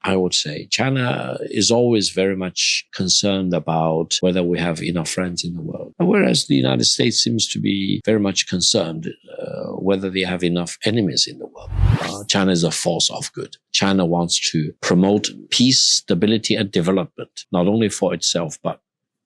I would say China is always very much concerned about whether we have enough friends in the world, whereas the United States seems to be very much concerned whether they have enough enemies in the world. China is a force of good. China wants to promote peace, stability, and development, not only for itself, but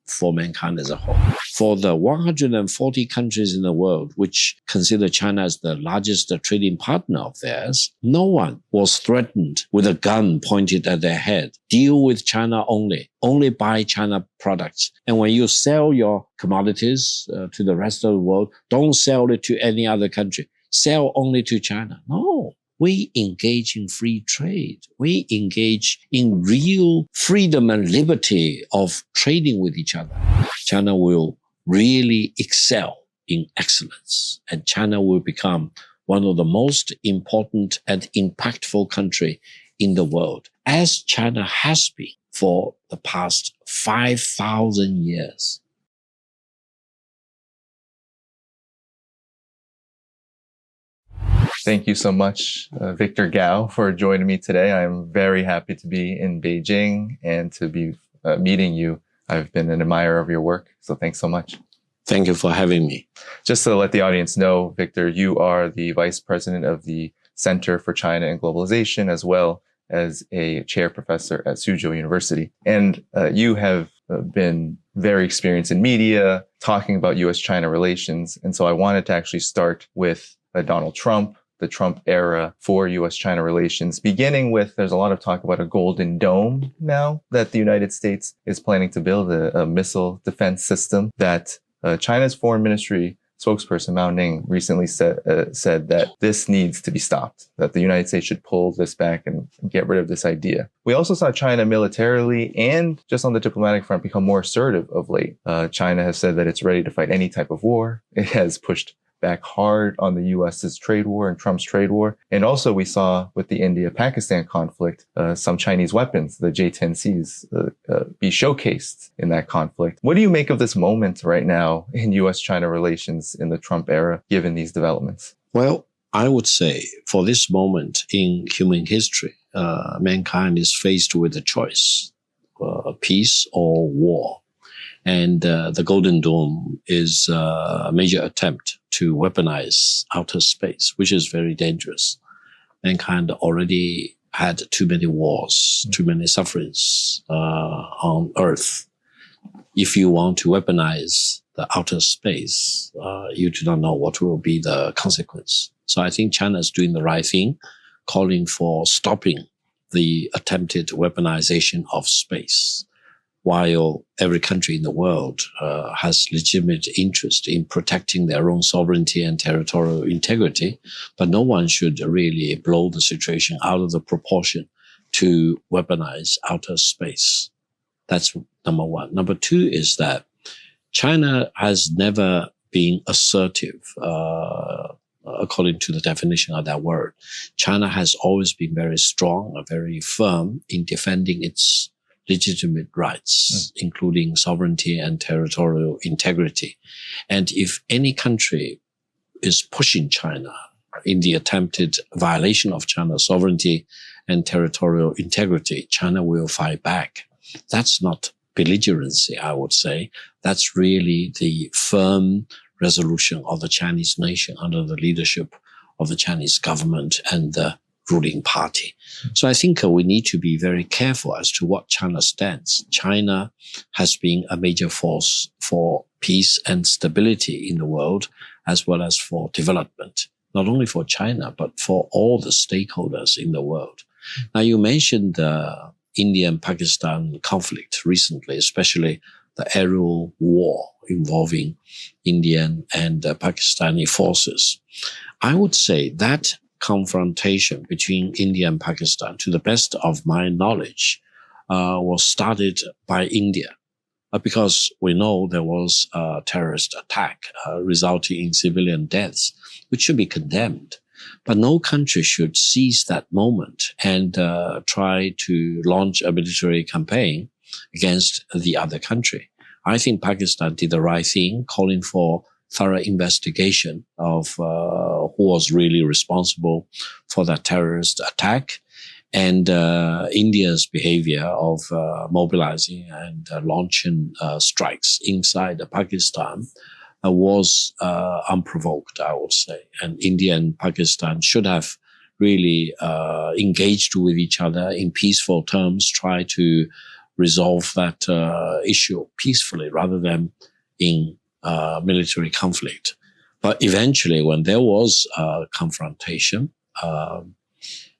for mankind as a whole. For the 140 countries in the world which consider China as the largest trading partner of theirs, no one was threatened with a gun pointed at their head. Deal with China only buy China products. And when you sell your commodities to the rest of the world, don't sell it to any other country. Sell only to China. No. We engage in free trade. We engage in real freedom and liberty of trading with each other. China will really excel in excellence, and China will become one of the most important and impactful countries in the world, as China has been for the past 5,000 years. Thank you so much, Victor Gao, for joining me today. I'm very happy to be in Beijing and to be meeting you. I've been an admirer of your work, so thanks so much. Thank you for having me. Just to let the audience know, Victor, you are the Vice President of the Center for China and Globalization, as well as a chair professor at Suzhou University. And you have been very experienced in media, talking about U.S.-China relations. And so I wanted to actually start with Donald Trump, the Trump era for U.S.-China relations, beginning with, there's a lot of talk about a golden dome now that the United States is planning to build, a missile defense system that China's foreign ministry spokesperson Mao Ning recently said that this needs to be stopped, that the United States should pull this back and get rid of this idea. We also saw China militarily and just on the diplomatic front become more assertive of late. China has said that it's ready to fight any type of war. It has pushed back hard on the U.S.'s trade war and Trump's trade war. And also we saw with the India-Pakistan conflict, some Chinese weapons, the J-10Cs, be showcased in that conflict. What do you make of this moment right now in U.S.-China relations in the Trump era, given these developments? Well, I would say for this moment in human history, mankind is faced with a choice, peace or war. And the Golden Dome is a major attempt to weaponize outer space, which is very dangerous. Mankind already had too many wars, too many sufferings on Earth. If you want to weaponize the outer space, you do not know what will be the consequence. So I think China is doing the right thing, calling for stopping the attempted weaponization of space, while every country in the world has legitimate interest in protecting their own sovereignty and territorial integrity. But no one should really blow the situation out of the proportion to weaponize outer space. That's number one. Number two is that China has never been assertive, according to the definition of that word. China has always been very strong and very firm in defending its legitimate rights, including sovereignty and territorial integrity. And if any country is pushing China in the attempted violation of China's sovereignty and territorial integrity, China will fight back. That's not belligerency, I would say. That's really the firm resolution of the Chinese nation under the leadership of the Chinese government and the ruling party. So I think we need to be very careful as to what China stands. China has been a major force for peace and stability in the world, as well as for development, not only for China, but for all the stakeholders in the world. Now, you mentioned the India and Pakistan conflict recently, especially the aerial war involving Indian and Pakistani forces. I would say that confrontation between India and Pakistan, to the best of my knowledge, was started by India, because we know there was a terrorist attack resulting in civilian deaths, which should be condemned. But no country should seize that moment and try to launch a military campaign against the other country. I think Pakistan did the right thing, calling for thorough investigation of who was really responsible for that terrorist attack. And India's behavior of mobilizing and launching strikes inside Pakistan was unprovoked, I would say. And India and Pakistan should have really engaged with each other in peaceful terms, try to resolve that issue peacefully rather than in military conflict. But eventually, when there was a confrontation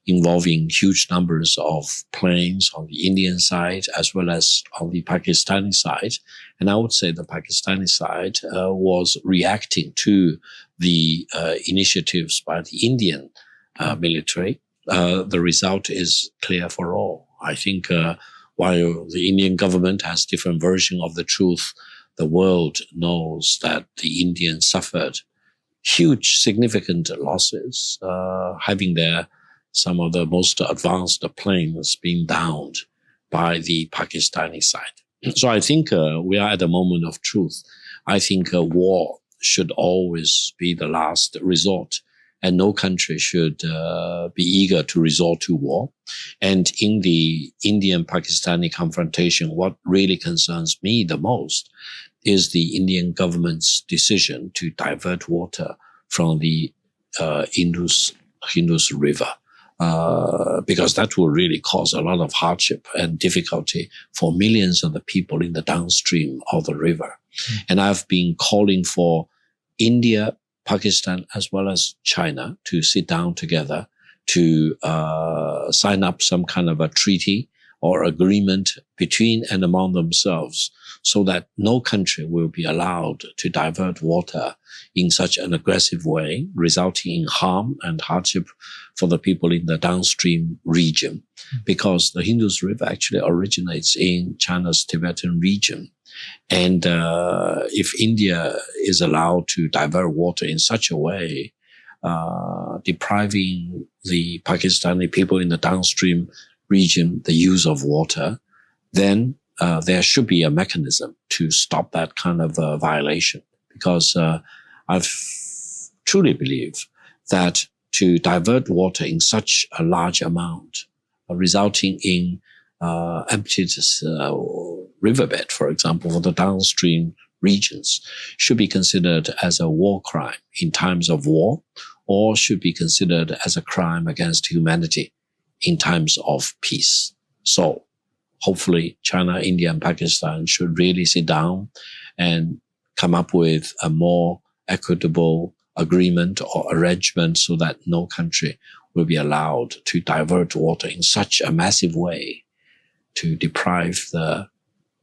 involving huge numbers of planes on the Indian side as well as on the Pakistani side, and I would say the Pakistani side was reacting to the initiatives by the Indian military, the result is clear for all. I think while the Indian government has different version of the truth, the world knows that the Indians suffered huge, significant losses, having some of the most advanced planes being downed by the Pakistani side. So I think we are at a moment of truth. I think war should always be the last resort, and no country should be eager to resort to war. And in the Indian-Pakistani confrontation, what really concerns me the most is the Indian government's decision to divert water from the Indus River, because that will really cause a lot of hardship and difficulty for millions of the people in the downstream of the river. Mm. And I've been calling for India, Pakistan, as well as China to sit down together to sign up some kind of a treaty or agreement between and among themselves so that no country will be allowed to divert water in such an aggressive way, resulting in harm and hardship for the people in the downstream region. Because the Indus River actually originates in China's Tibetan region. And if India is allowed to divert water in such a way, depriving the Pakistani people in the downstream region the use of water, then there should be a mechanism to stop that kind of violation. Because I truly believe that to divert water in such a large amount, resulting in emptied riverbed, for example, for the downstream regions, should be considered as a war crime in times of war, or should be considered as a crime against humanity in times of peace. So hopefully China, India, and Pakistan should really sit down and come up with a more equitable agreement or arrangement so that no country will be allowed to divert water in such a massive way to deprive the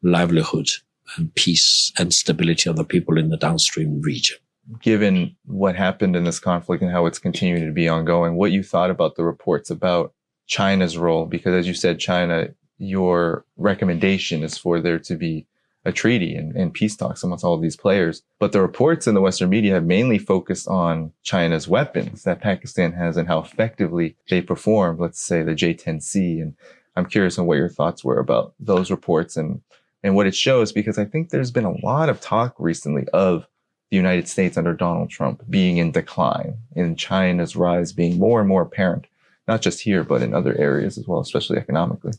livelihood and peace and stability of the people in the downstream region. Given what happened in this conflict and how it's continuing to be ongoing, what you thought about the reports about China's role, because as you said, China, your recommendation is for there to be a treaty and peace talks amongst all of these players. But the reports in the Western media have mainly focused on China's weapons that Pakistan has and how effectively they perform, let's say the J-10C. And I'm curious on what your thoughts were about those reports and what it shows, because I think there's been a lot of talk recently of the United States under Donald Trump being in decline and China's rise being more and more apparent, not just here, but in other areas as well, especially economically.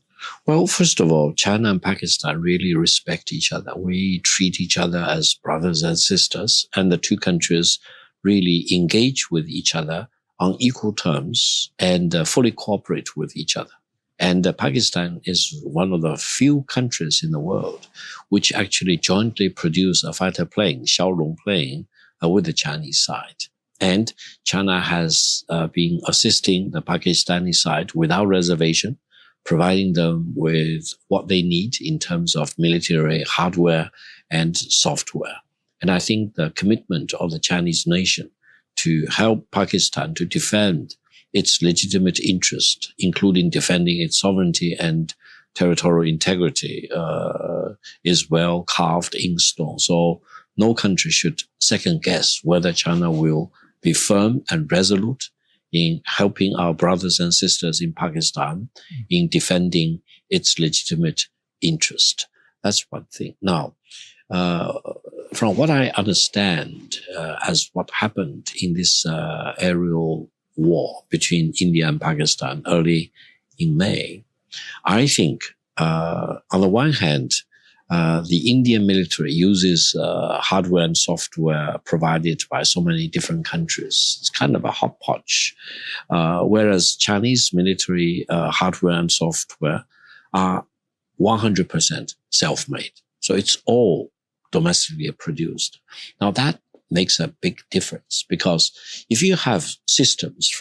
Well, first of all, China and Pakistan really respect each other. We treat each other as brothers and sisters, and the two countries really engage with each other on equal terms and fully cooperate with each other. And Pakistan is one of the few countries in the world which actually jointly produce a fighter plane, Xiaolong plane, with the Chinese side. And China has been assisting the Pakistani side without reservation, providing them with what they need in terms of military hardware and software. And I think the commitment of the Chinese nation to help Pakistan to defend its legitimate interest, including defending its sovereignty and territorial integrity, is well carved in stone. So no country should second guess whether China will be firm and resolute in helping our brothers and sisters in Pakistan in defending its legitimate interest. That's one thing. Now, from what I understand as what happened in this aerial war between India and Pakistan early in May, I think, on the one hand, the Indian military uses hardware and software provided by so many different countries. It's kind of a hodgepodge. Whereas Chinese military hardware and software are 100% self-made. So it's all domestically produced. Now that makes a big difference, because if you have systems,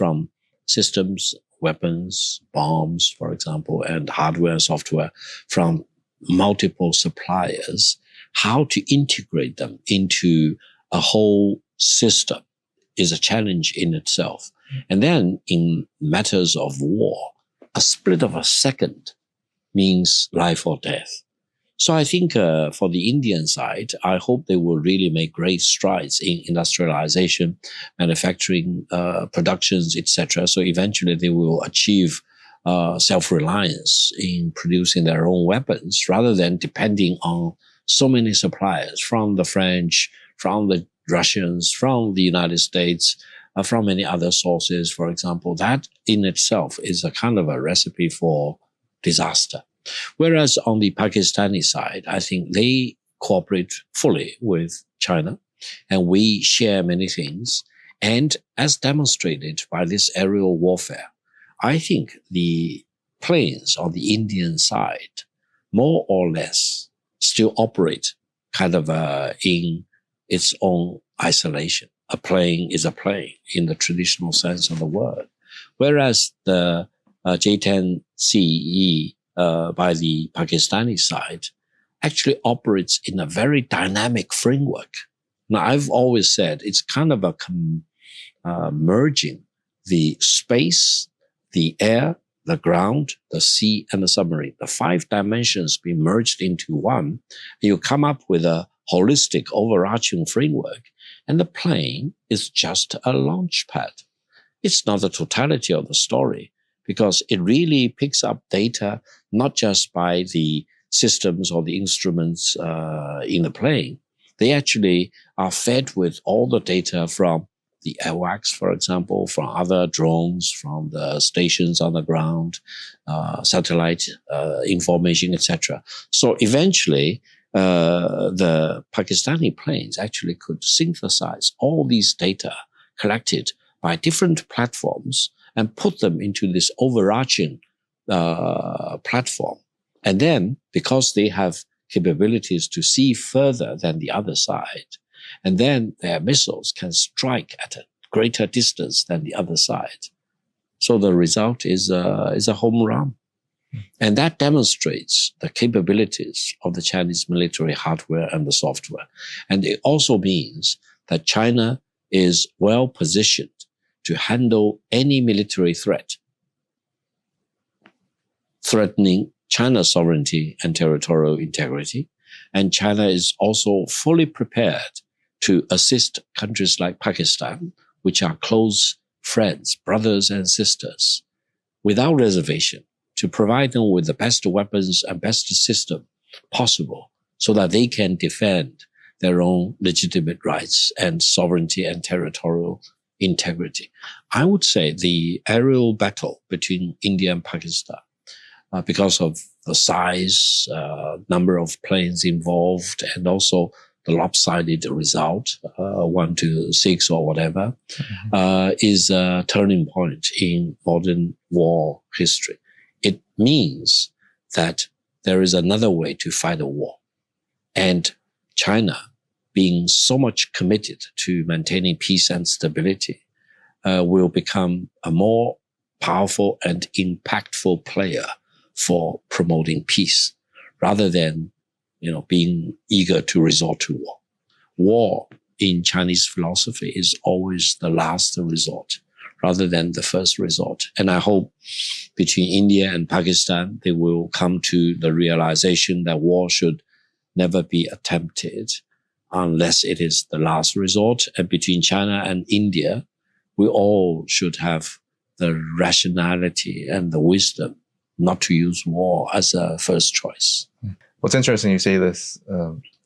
weapons, bombs, for example, and hardware and software from multiple suppliers, how to integrate them into a whole system is a challenge in itself. And then in matters of war, a split of a second means life or death. So I think for the Indian side, I hope they will really make great strides in industrialization, manufacturing, productions, etc. So eventually they will achieve self-reliance in producing their own weapons, rather than depending on so many suppliers from the French, from the Russians, from the United States, from many other sources, for example. That in itself is a kind of a recipe for disaster. Whereas on the Pakistani side, I think they cooperate fully with China, and we share many things. And as demonstrated by this aerial warfare, I think the planes on the Indian side, more or less, still operate kind of in its own isolation. A plane is a plane in the traditional sense of the word. Whereas the J-10CE by the Pakistani side actually operates in a very dynamic framework. Now, I've always said it's kind of a merging the space, the air, the ground, the sea, and the submarine. The 5 dimensions being merged into one. You come up with a holistic, overarching framework, and the plane is just a launch pad. It's not the totality of the story, because it really picks up data not just by the systems or the instruments in the plane. They actually are fed with all the data from the AWACS, for example, from other drones, from the stations on the ground, satellite information, etc. So eventually, the Pakistani planes actually could synthesize all these data collected by different platforms and put them into this overarching platform. And then, because they have capabilities to see further than the other side, and then their missiles can strike at a greater distance than the other side. So the result is a home run. And that demonstrates the capabilities of the Chinese military hardware and the software. And it also means that China is well positioned to handle any military threat threatening China's sovereignty and territorial integrity. And China is also fully prepared to assist countries like Pakistan, which are close friends, brothers and sisters, without reservation, to provide them with the best weapons and best system possible so that they can defend their own legitimate rights and sovereignty and territorial integrity. I would say the aerial battle between India and Pakistan, because of the size, number of planes involved, and also the lopsided result, 1-6 or whatever, is a turning point in modern war history. It means that there is another way to fight a war. And China, being so much committed to maintaining peace and stability, will become a more powerful and impactful player for promoting peace, rather than, being eager to resort to war. War in Chinese philosophy is always the last resort, rather than the first resort. And I hope between India and Pakistan, they will come to the realization that war should never be attempted unless it is the last resort. And between China and India, we all should have the rationality and the wisdom not to use war as a first choice. Well, it's interesting you say this,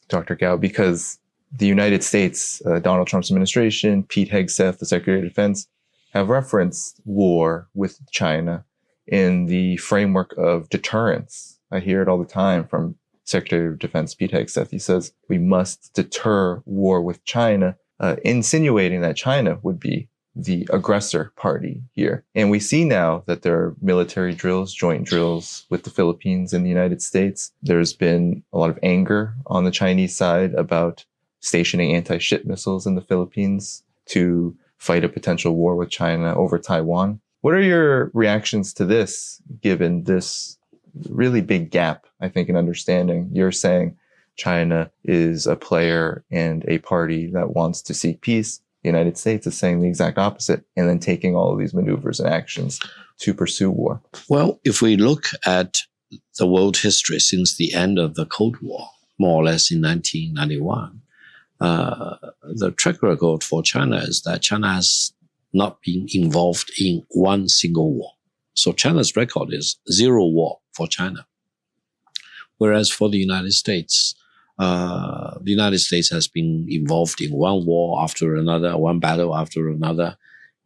Dr. Gao, because the United States, Donald Trump's administration, Pete Hegseth, the Secretary of Defense, have referenced war with China in the framework of deterrence. I hear it all the time from Secretary of Defense Pete Hegseth. He says we must deter war with China, insinuating that China would be the aggressor party here. And we see now that there are military drills, joint drills with the Philippines and the United States. There's been a lot of anger on the Chinese side about stationing anti-ship missiles in the Philippines to fight a potential war with China over Taiwan. What are your reactions to this, given this really big gap, I think, in understanding? You're saying China is a player and a party that wants to seek peace. The United States is saying the exact opposite, and then taking all of these maneuvers and actions to pursue war. Well, if we look at the world history since the end of the Cold War, more or less in 1991, the track record for China is that China has not been involved in one single war. So China's record is zero war for China. Whereas for the United States has been involved in one war after another, one battle after another,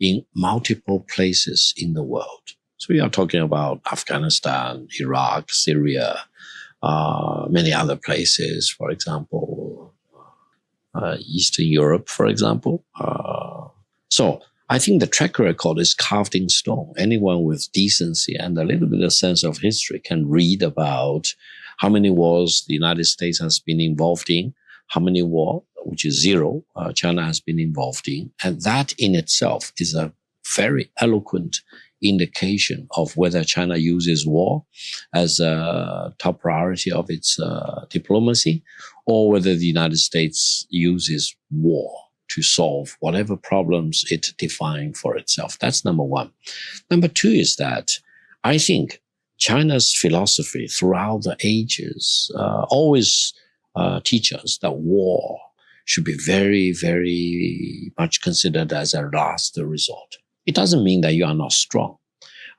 in multiple places in the world. So we are talking about Afghanistan, Iraq, Syria, many other places, for example, Eastern Europe, for example. So I think the track record is carved in stone. Anyone with decency and a little bit of sense of history can read about how many wars the United States has been involved in, how many wars, which is zero, China has been involved in. And that in itself is a very eloquent indication of whether China uses war as a top priority of its diplomacy, or whether the United States uses war to solve whatever problems it defines for itself. That's number one. Number two is that I think China's philosophy throughout the ages always teach us that war should be very, very much considered as a last resort. It doesn't mean that you are not strong.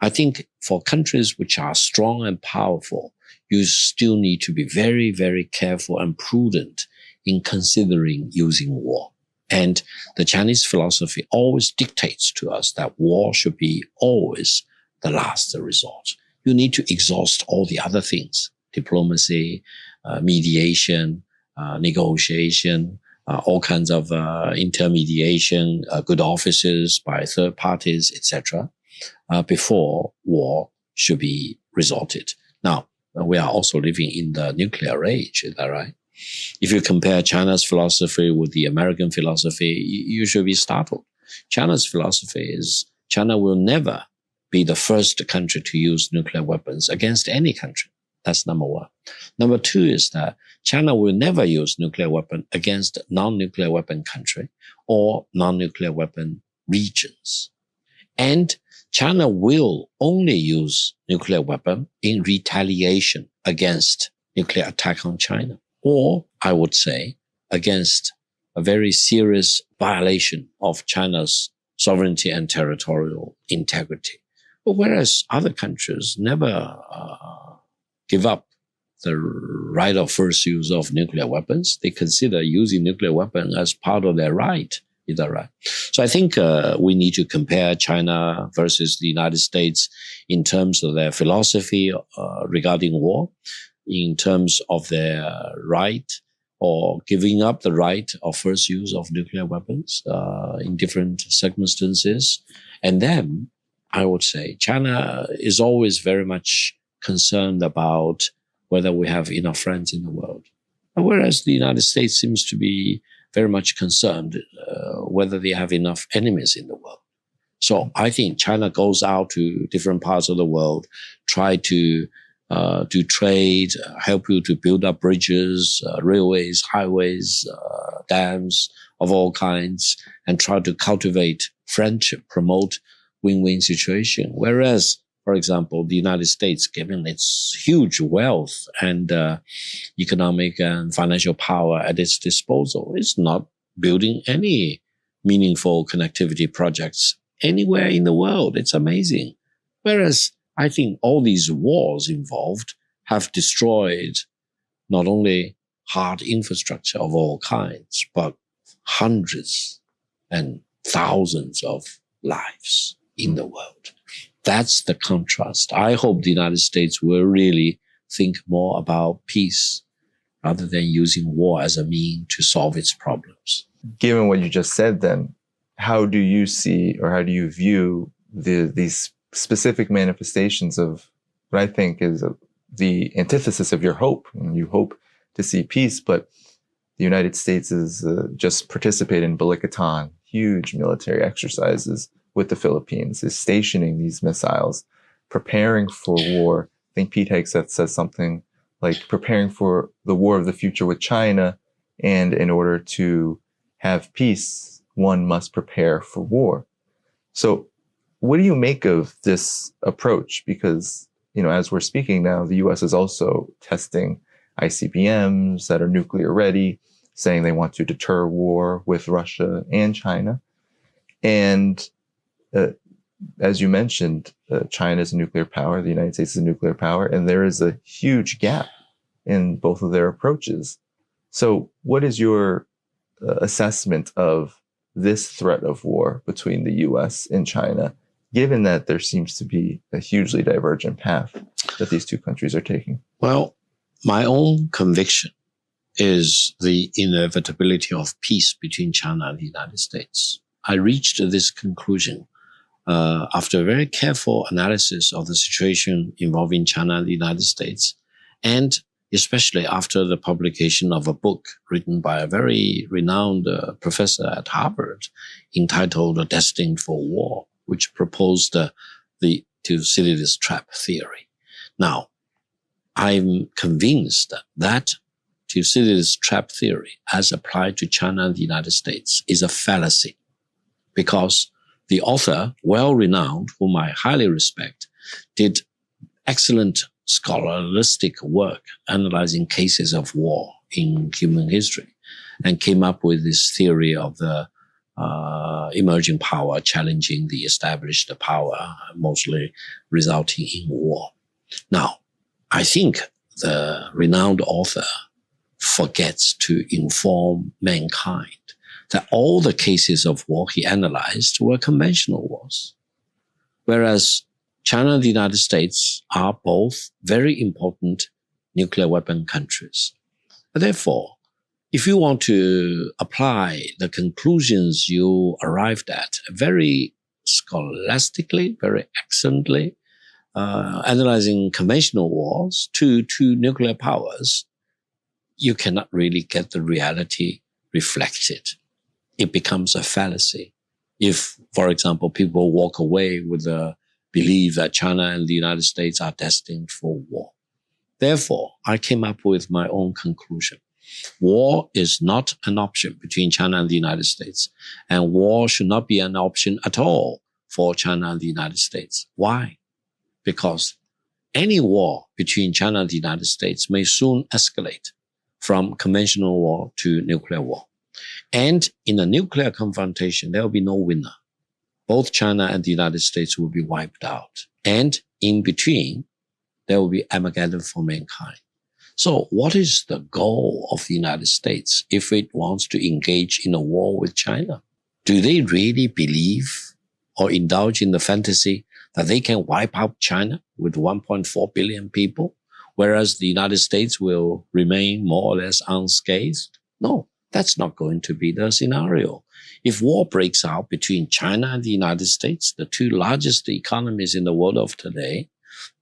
I think for countries which are strong and powerful, you still need to be very, very careful and prudent in considering using war. And the Chinese philosophy always dictates to us that war should be always the last resort. You need to exhaust all the other things, diplomacy, mediation, negotiation, all kinds of intermediation, good offices by third parties, etc., before war should be resorted. Now, we are also living in the nuclear age, is that right? If you compare China's philosophy with the American philosophy, you should be startled. China's philosophy is China will never be the first country to use nuclear weapons against any country. That's number one. Number two is that China will never use nuclear weapon against non-nuclear weapon country or non-nuclear weapon regions. And China will only use nuclear weapon in retaliation against nuclear attack on China, or I would say against a very serious violation of China's sovereignty and territorial integrity. But whereas other countries never give up the right of first use of nuclear weapons, they consider using nuclear weapons as part of their right. Is that right? So I think we need to compare China versus the United States in terms of their philosophy regarding war, in terms of their right or giving up the right of first use of nuclear weapons in different circumstances. And then I would say China is always very much concerned about whether we have enough friends in the world, whereas the United States seems to be very much concerned whether they have enough enemies in the world. So I think China goes out to different parts of the world, try to do trade, help you to build up bridges, railways, highways, dams of all kinds, and try to cultivate friendship, promote win-win situation. Whereas, for example, the United States, given its huge wealth and economic and financial power at its disposal, is not building any meaningful connectivity projects anywhere in the world. It's amazing. Whereas I think all these wars involved have destroyed not only hard infrastructure of all kinds, but hundreds and thousands of lives in the world. That's the contrast. I hope the United States will really think more about peace rather than using war as a means to solve its problems. Given what you just said, then, how do you see or how do you view these specific manifestations of what I think is the antithesis of your hope? And you hope to see peace, but the United States is just participating in Balikatan, huge military exercises with the Philippines, is stationing these missiles, preparing for war. I think Pete Hegseth says something like preparing for the war of the future with China. And in order to have peace, one must prepare for war. So what do you make of this approach? Because, as we're speaking now, the U.S. is also testing ICBMs that are nuclear ready, saying they want to deter war with Russia and China. And as you mentioned, China is a nuclear power, the United States is a nuclear power, and there is a huge gap in both of their approaches. So what is your assessment of this threat of war between the U.S. and China, given that there seems to be a hugely divergent path that these two countries are taking? Well, my own conviction is the inevitability of peace between China and the United States. I reached this conclusion after a very careful analysis of the situation involving China and the United States, and especially after the publication of a book written by a very renowned professor at Harvard entitled Destined for War, which proposed the Thucydides trap theory. Now, I'm convinced that Thucydides trap theory, as applied to China and the United States, is a fallacy, because the author, well-renowned, whom I highly respect, did excellent scholastic work analyzing cases of war in human history and came up with this theory of the emerging power challenging the established power, mostly resulting in war. Now, I think the renowned author forgets to inform mankind that all the cases of war he analyzed were conventional wars, whereas China and the United States are both very important nuclear weapon countries. Therefore, if you want to apply the conclusions you arrived at very scholastically, very excellently, analyzing conventional wars to two nuclear powers, you cannot really get the reality reflected. It becomes a fallacy. If, for example, people walk away with the belief that China and the United States are destined for war. Therefore, I came up with my own conclusion. War is not an option between China and the United States, and war should not be an option at all for China and the United States. Why? Because any war between China and the United States may soon escalate from conventional war to nuclear war. And in a nuclear confrontation, there will be no winner. Both China and the United States will be wiped out. And in between, there will be Armageddon for mankind. So what is the goal of the United States if it wants to engage in a war with China? Do they really believe or indulge in the fantasy that they can wipe out China with 1.4 billion people, whereas the United States will remain more or less unscathed? No, that's not going to be the scenario. If war breaks out between China and the United States, the two largest economies in the world of today,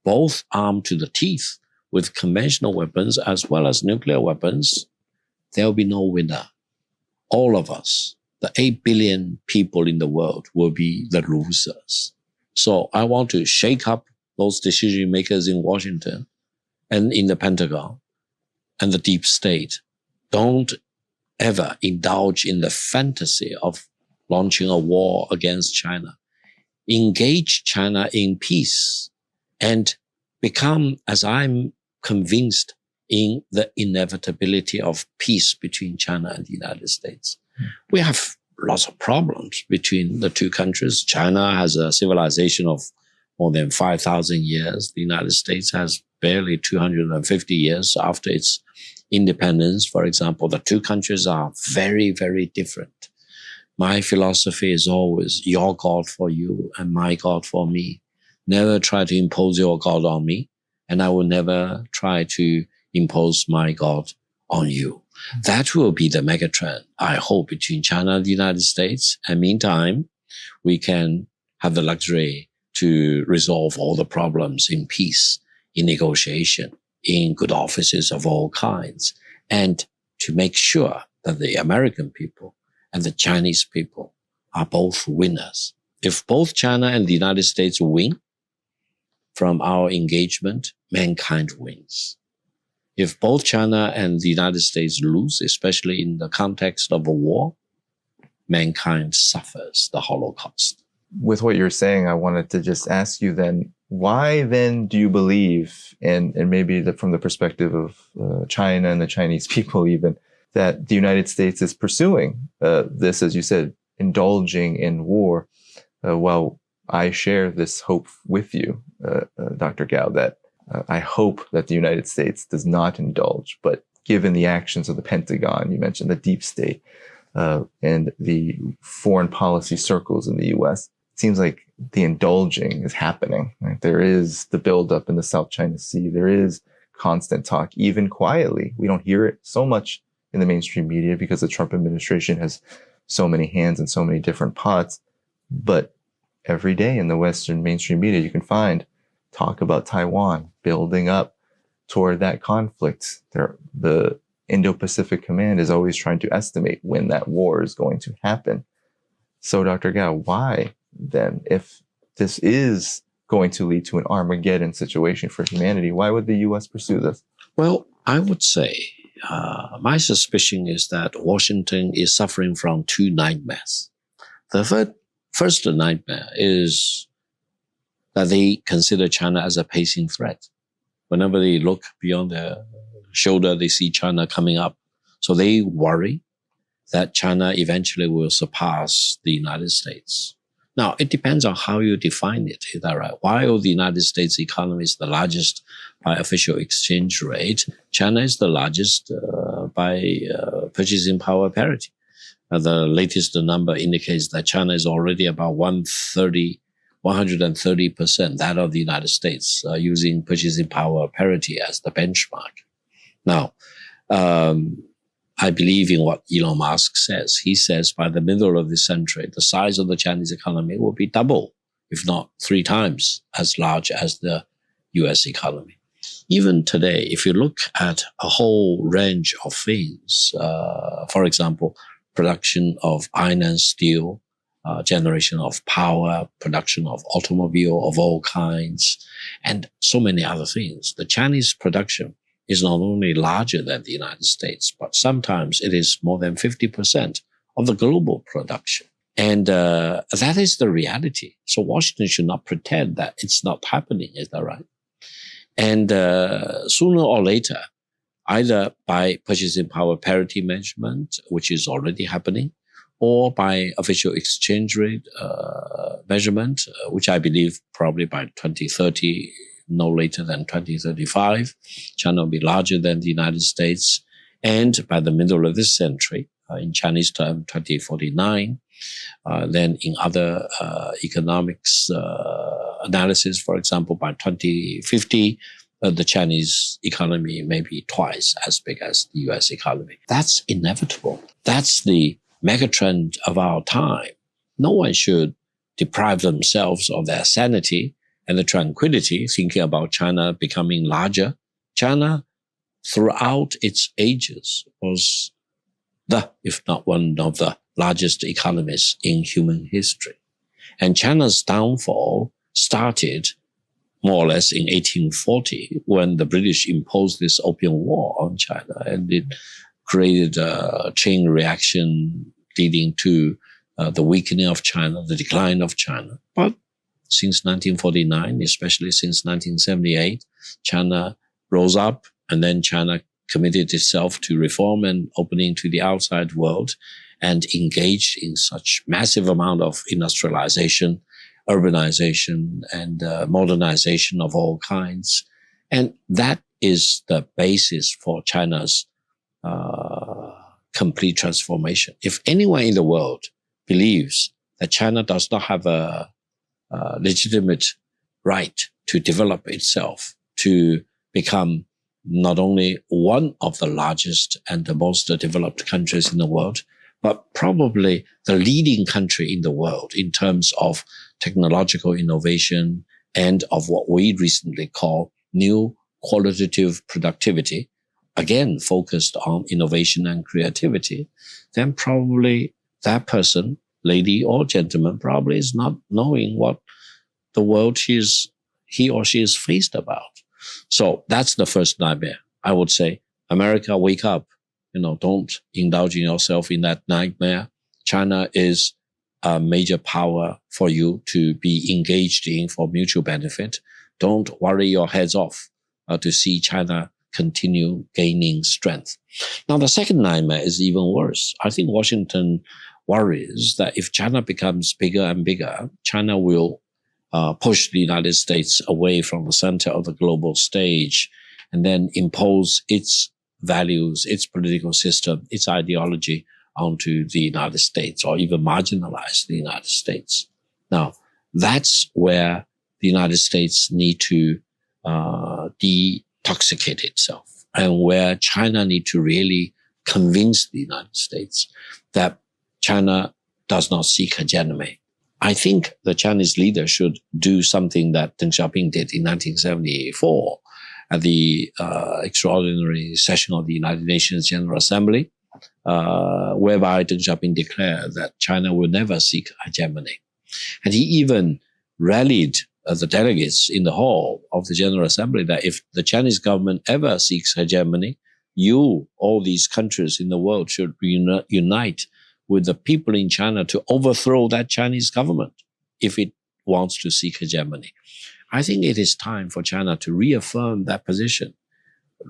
both armed to the teeth with conventional weapons as well as nuclear weapons, there will be no winner. All of us, the 8 billion people in the world, will be the losers. So I want to shake up those decision makers in Washington and in the Pentagon and the deep state. Don't ever indulge in the fantasy of launching a war against China. Engage China in peace and become, as I'm convinced, in the inevitability of peace between China and the United States. We have lots of problems between the two countries. China has a civilization of more than 5,000 years. The United States has barely 250 years after its independence. For example, the two countries are very, very different. My philosophy is always your God for you and my God for me. never try to impose your God on me, and I will never try to impose my God on you. That will be the megatrend, I hope, between China and the United States. And meantime, we can have the luxury to resolve all the problems in peace, in negotiation, in good offices of all kinds, and to make sure that the American people and the Chinese people are both winners. If both China and the United States win from our engagement, mankind wins. If both China and the United States lose, especially in the context of a war, mankind suffers the Holocaust. With what you're saying, I wanted to just ask you then, why then do you believe, and maybe from the perspective of China and the Chinese people even, that the United States is pursuing this, as you said, indulging in war, while I share this hope with you, Dr. Gao, that I hope that the United States does not indulge, but given the actions of the Pentagon, you mentioned the deep state, and the foreign policy circles in the U.S., it seems like the indulging is happening. Right? There is the buildup in the South China Sea. There is constant talk, even quietly. We don't hear it so much in the mainstream media because the Trump administration has so many hands in so many different pots. But every day in the Western mainstream media, you can find talk about Taiwan building up toward that conflict. The Indo-Pacific Command is always trying to estimate when that war is going to happen. So, Dr. Gao, why then, if this is going to lead to an Armageddon situation for humanity, why would the U.S. pursue this? Well, I would say my suspicion is that Washington is suffering from two nightmares. The first nightmare is that they consider China as a pacing threat. Whenever they look beyond their shoulder, they see China coming up. So they worry that China eventually will surpass the United States. Now, it depends on how you define it. Is that right? While the United States economy is the largest by official exchange rate, China is the largest by purchasing power parity. The latest number indicates that China is already about 130% that of the United States, using purchasing power parity as the benchmark. Now, I believe in what Elon Musk says. He says by the middle of this century, the size of the Chinese economy will be double, if not 3 times as large as the US economy. Even today, if you look at a whole range of things, for example, production of iron and steel, generation of power, production of automobile of all kinds, and so many other things, the Chinese production is not only larger than the United States, but sometimes it is more than 50% of the global production. And that is the reality. So Washington should not pretend that it's not happening. Is that right? And sooner or later, either by purchasing power parity measurement, which is already happening, or by official exchange rate measurement, which I believe probably by 2030, no later than 2035, China will be larger than the United States. And by the middle of this century, in Chinese term, 2049, then in other economics analysis, for example, by 2050, the Chinese economy may be twice as big as the US economy. That's inevitable. That's the megatrend of our time. No one should deprive themselves of their sanity and the tranquility thinking about China becoming larger. China, throughout its ages, was if not one of the largest economies in human history. And China's downfall started more or less in 1840 when the British imposed this Opium War on China, and it created a chain reaction leading to the weakening of China, the decline of China. But since 1949, especially since 1978, China rose up, and then China committed itself to reform and opening to the outside world and engaged in such massive amount of industrialization, urbanization, and modernization of all kinds. And that is the basis for China's complete transformation. If anyone in the world believes that China does not have a legitimate right to develop itself, to become not only one of the largest and the most developed countries in the world, but probably the leading country in the world in terms of technological innovation and of what we recently call new qualitative productivity, again, focused on innovation and creativity, then probably that person, lady or gentleman, probably is not knowing what the world he or she is faced about. So that's the first nightmare. I would say, America, wake up. Don't indulge in yourself in that nightmare. China is a major power for you to be engaged in for mutual benefit. Don't worry your heads off to see China continue gaining strength. Now, the second nightmare is even worse. I think Washington worries that if China becomes bigger and bigger, China will push the United States away from the center of the global stage and then impose its values, its political system, its ideology onto the United States, or even marginalize the United States. Now, that's where the United States need to detoxicate itself, and where China need to really convince the United States that China does not seek hegemony. I think the Chinese leader should do something that Deng Xiaoping did in 1974 at the extraordinary session of the United Nations General Assembly, whereby Deng Xiaoping declared that China will never seek hegemony. And he even rallied the delegates in the hall of the General Assembly that if the Chinese government ever seeks hegemony, all these countries in the world should unite with the people in China to overthrow that Chinese government if it wants to seek hegemony. I think it is time for China to reaffirm that position,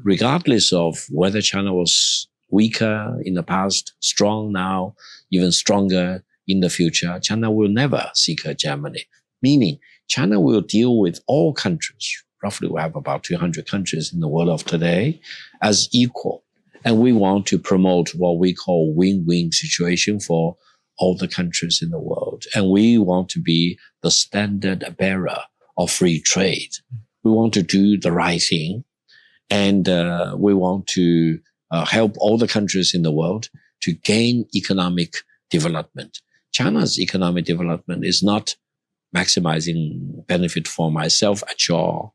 regardless of whether China was weaker in the past, strong now, even stronger in the future. China will never seek hegemony, meaning China will deal with all countries. Roughly, we have about 200 countries in the world of today as equal. And we want to promote what we call win-win situation for all the countries in the world. And we want to be the standard bearer of free trade. We want to do the right thing. And we want to help all the countries in the world to gain economic development. China's economic development is not maximizing benefit for myself at your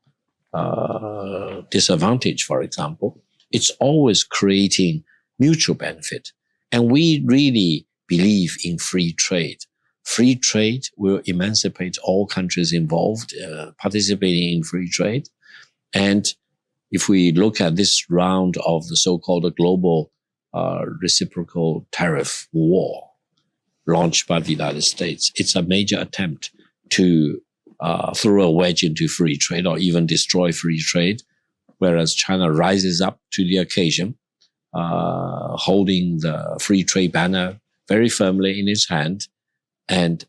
disadvantage, for example. It's always creating mutual benefit. And we really believe in free trade. Free trade will emancipate all countries involved, participating in free trade. And if we look at this round of the so-called global reciprocal tariff war launched by the United States, it's a major attempt to throw a wedge into free trade or even destroy free trade, whereas China rises up to the occasion, holding the free trade banner very firmly in its hand and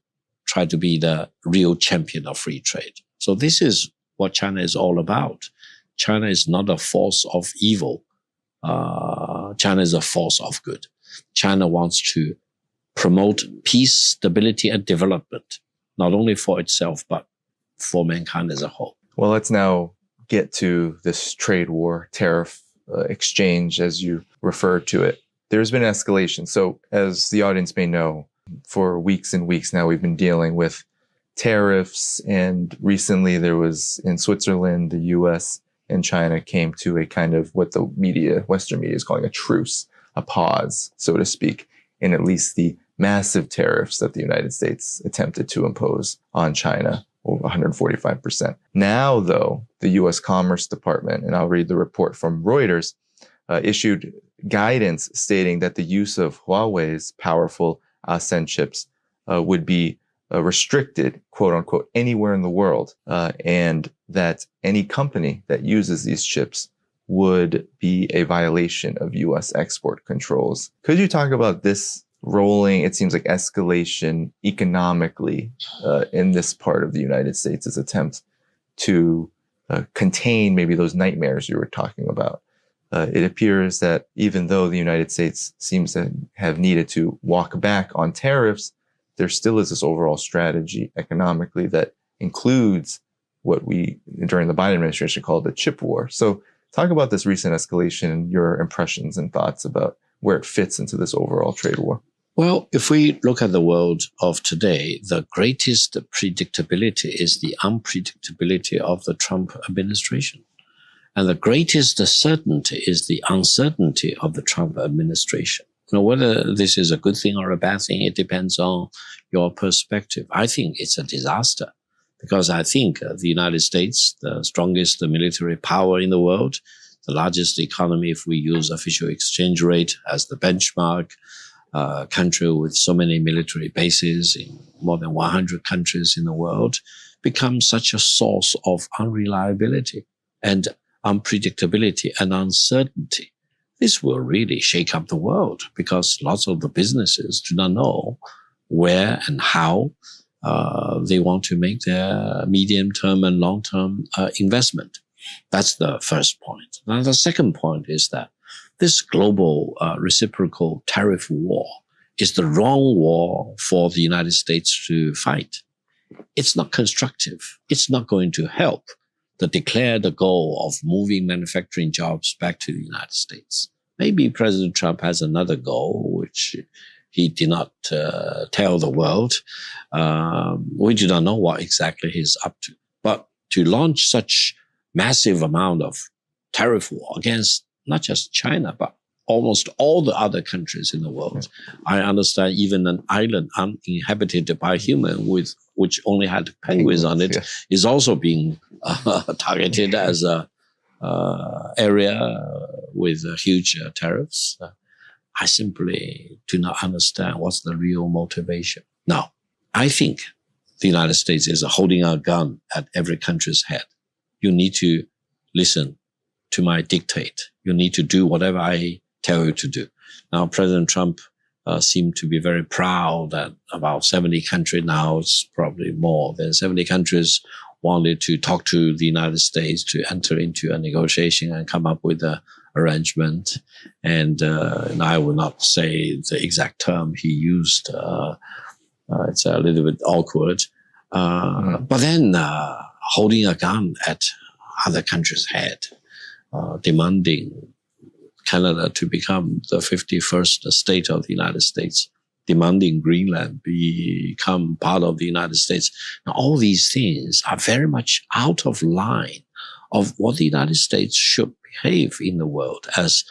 try to be the real champion of free trade. So this is what China is all about. China is not a force of evil. China is a force of good. China wants to promote peace, stability, and development, not only for itself, but for mankind as a whole. Well, let's now get to this trade war, tariff exchange, as you referred to it. There's been escalation. So as the audience may know, for weeks and weeks now, we've been dealing with tariffs. And recently there was in Switzerland, the US and China came to a kind of what the media, Western media is calling a truce, a pause, so to speak, in at least the massive tariffs that the United States attempted to impose on China, over 145%. Now, though, the U.S. Commerce Department, and I'll read the report from Reuters, issued guidance stating that the use of Huawei's powerful ASEAN chips would be restricted, quote unquote, anywhere in the world, and that any company that uses these chips would be a violation of U.S. export controls. Could you talk about this rolling, it seems like escalation economically in this part of the United States' attempt to contain maybe those nightmares you were talking about? It appears that even though the United States seems to have needed to walk back on tariffs, there still is this overall strategy economically that includes what we, during the Biden administration, called the chip war. So talk about this recent escalation and your impressions and thoughts about where it fits into this overall trade war. Well, if we look at the world of today, the greatest predictability is the unpredictability of the Trump administration. And the greatest certainty is the uncertainty of the Trump administration. Whether this is a good thing or a bad thing, it depends on your perspective. I think it's a disaster because I think the United States, the strongest military power in the world, the largest economy if we use official exchange rate as the benchmark, country with so many military bases in more than 100 countries in the world, becomes such a source of unreliability and unpredictability and uncertainty. This will really shake up the world because lots of the businesses do not know where and how they want to make their medium-term and long-term investment. That's the first point. Now, the second point is that this global reciprocal tariff war is the wrong war for the United States to fight. It's not constructive. It's not going to help the declared goal of moving manufacturing jobs back to the United States. Maybe President Trump has another goal, which he did not tell the world. We do not know what exactly he's up to. But to launch such massive amount of tariff war against not just China, but almost all the other countries in the world. I understand even an island uninhabited by human which only had penguins on it is also being targeted as a area with huge tariffs. I simply do not understand what's the real motivation. Now, I think the United States is holding a gun at every country's head. You need to listen to my dictate. You need to do whatever I tell you to do. Now, President Trump seemed to be very proud that about 70 countries, now it's probably more than 70 countries, wanted to talk to the United States to enter into a negotiation and come up with an arrangement. And I will not say the exact term he used. It's a little bit awkward. But then holding a gun at other countries' head, demanding Canada to become the 51st state of the United States, demanding Greenland become part of the United States. Now, all these things are very much out of line of what the United States should behave in the world as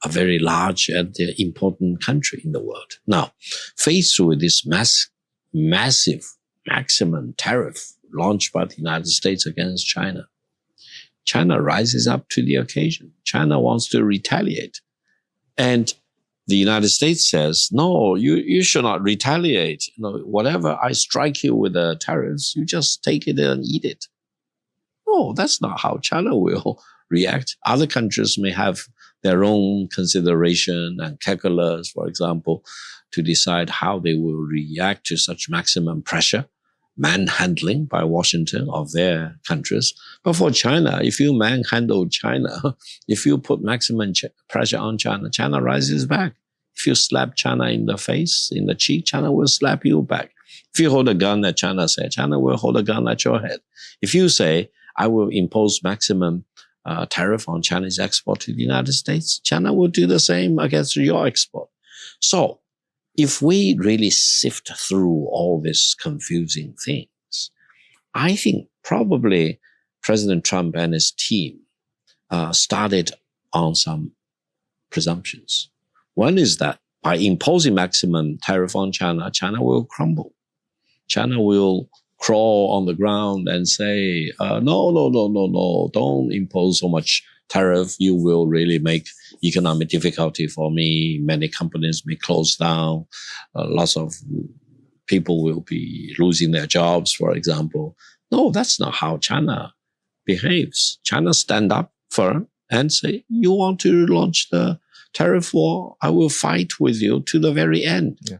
a very large and important country in the world. Now, faced with this massive maximum tariff launched by the United States against China, China rises up to the occasion. China wants to retaliate. And the United States says, no, you should not retaliate. Whatever I strike you with the tariffs, you just take it and eat it. No, that's not how China will react. Other countries may have their own consideration and calculus, for example, to decide how they will react to such maximum pressure, manhandling by Washington of their countries. But for China, if you manhandle China, if you put maximum pressure on China, China rises back. If you slap China in the face, in the cheek, China will slap you back. If you hold a gun at China, China will hold a gun at your head. If you say, I will impose maximum tariff on Chinese export to the United States, China will do the same against your export. So, if we really sift through all these confusing things, I think probably President Trump and his team started on some presumptions. One is that by imposing maximum tariff on China, China will crumble. China will crawl on the ground and say, no, don't impose so much tariff. You will really make economic difficulty for me. Many companies may close down. Lots of people will be losing their jobs, for example. No, that's not how China behaves. China stand up firm and say, you want to launch the tariff war? I will fight with you to the very end. Yeah.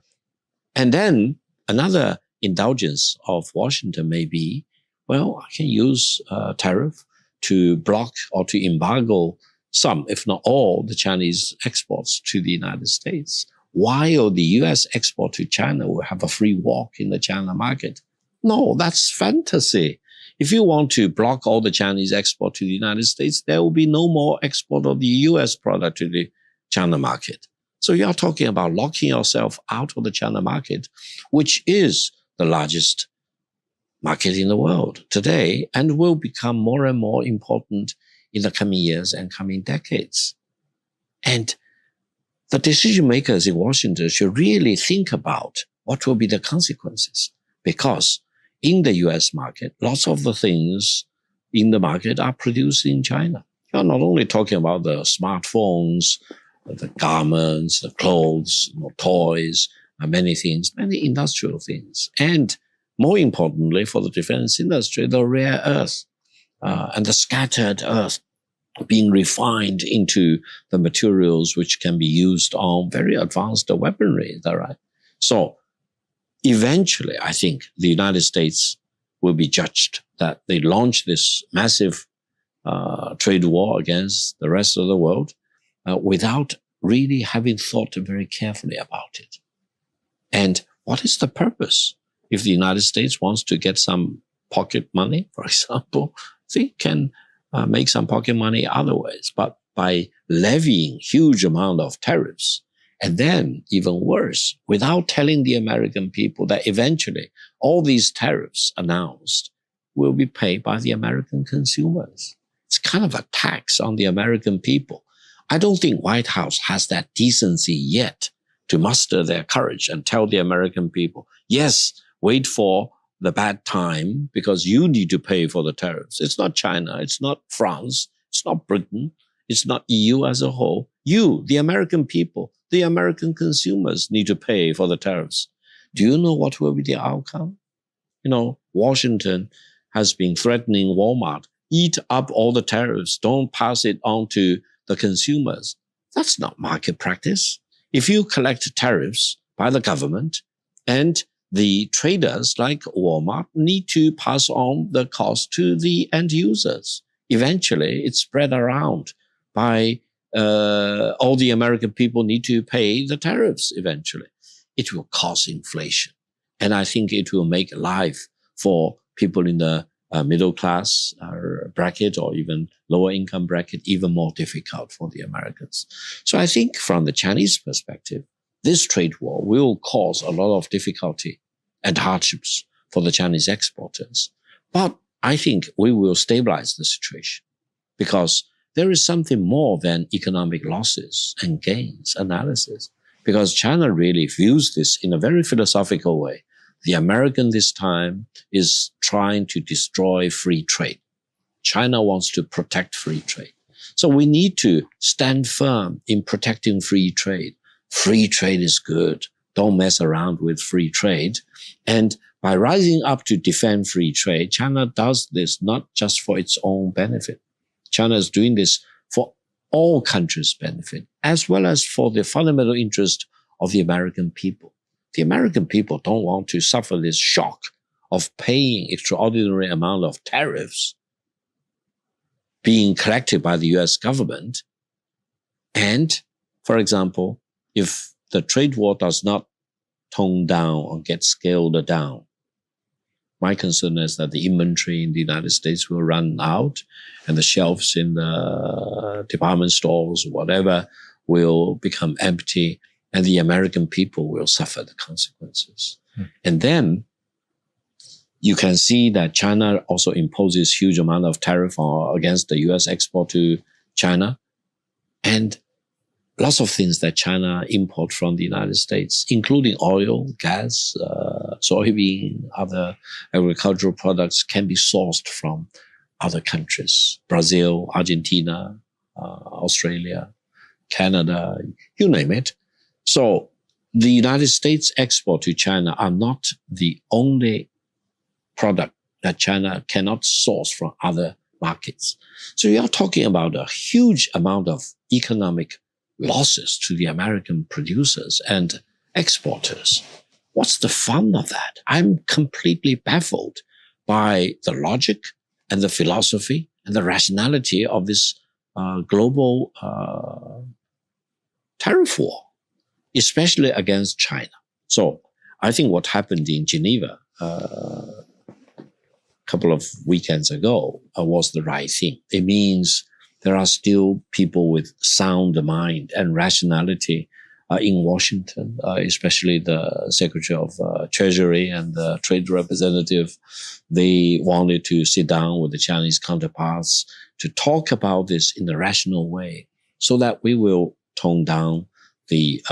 And then another indulgence of Washington may be, well, I can use tariff to block or to embargo some, if not all, the Chinese exports to the United States, while the U.S. export to China will have a free walk in the China market. No, that's fantasy. If you want to block all the Chinese export to the United States, there will be no more export of the US product to the China market. So you are talking about locking yourself out of the China market, which is the largest market in the world today and will become more and more important in the coming years and coming decades. And the decision makers in Washington should really think about what will be the consequences, because in the US market, lots of the things in the market are produced in China. You're not only talking about the smartphones, the garments, the clothes, toys, many things, many industrial things. And more importantly, for the defense industry, the rare earth and the scattered earth being refined into the materials which can be used on very advanced weaponry. Is that right? So eventually, I think the United States will be judged that they launched this massive trade war against the rest of the world without really having thought very carefully about it. And what is the purpose? If the United States wants to get some pocket money, for example, they can make some pocket money other ways. But by levying huge amount of tariffs, and then even worse, without telling the American people that eventually all these tariffs announced will be paid by the American consumers. It's kind of a tax on the American people. I don't think White House has that decency yet to muster their courage and tell the American people, yes, wait for the bad time because you need to pay for the tariffs. It's not China. It's not France. It's not Britain. It's not EU as a whole. You, the American people, the American consumers need to pay for the tariffs. Do you know what will be the outcome? You know, Washington has been threatening Walmart, eat up all the tariffs, don't pass it on to the consumers. That's not market practice. If you collect tariffs by the government and the traders like Walmart need to pass on the cost to the end users, eventually it's spread around by all the American people need to pay the tariffs eventually. It will cause inflation. And I think it will make life for people in the middle class bracket or even lower income bracket even more difficult for the Americans. So I think from the Chinese perspective, this trade war will cause a lot of difficulty and hardships for the Chinese exporters. But I think we will stabilize the situation because there is something more than economic losses and gains analysis, because China really views this in a very philosophical way. The American this time is trying to destroy free trade. China wants to protect free trade. So we need to stand firm in protecting free trade. Free trade is good. Don't mess around with free trade. And by rising up to defend free trade, China does this not just for its own benefit. China is doing this for all countries' benefit, as well as for the fundamental interest of the American people. The American people don't want to suffer this shock of paying extraordinary amount of tariffs being collected by the US government. And, for example, if the trade war does not tone down or get scaled down, my concern is that the inventory in the United States will run out and the shelves in the department stores, whatever, will become empty and the American people will suffer the consequences. And then you can see that China also imposes huge amount of tariff against the US export to China. And lots of things that China import from the United States, including oil, gas, soybean, other agricultural products can be sourced from other countries, Brazil, Argentina, Australia, Canada, you name it. So the United States export to China are not the only product that China cannot source from other markets. So you are talking about a huge amount of economic losses to the American producers and exporters. What's the fun of that? I'm completely baffled by the logic and the philosophy and the rationality of this global tariff war, especially against China. So I think what happened in Geneva couple of weekends ago was the right thing. It means there are still people with sound mind and rationality in Washington, especially the Secretary of Treasury and the Trade Representative. They wanted to sit down with the Chinese counterparts to talk about this in a rational way so that we will tone down the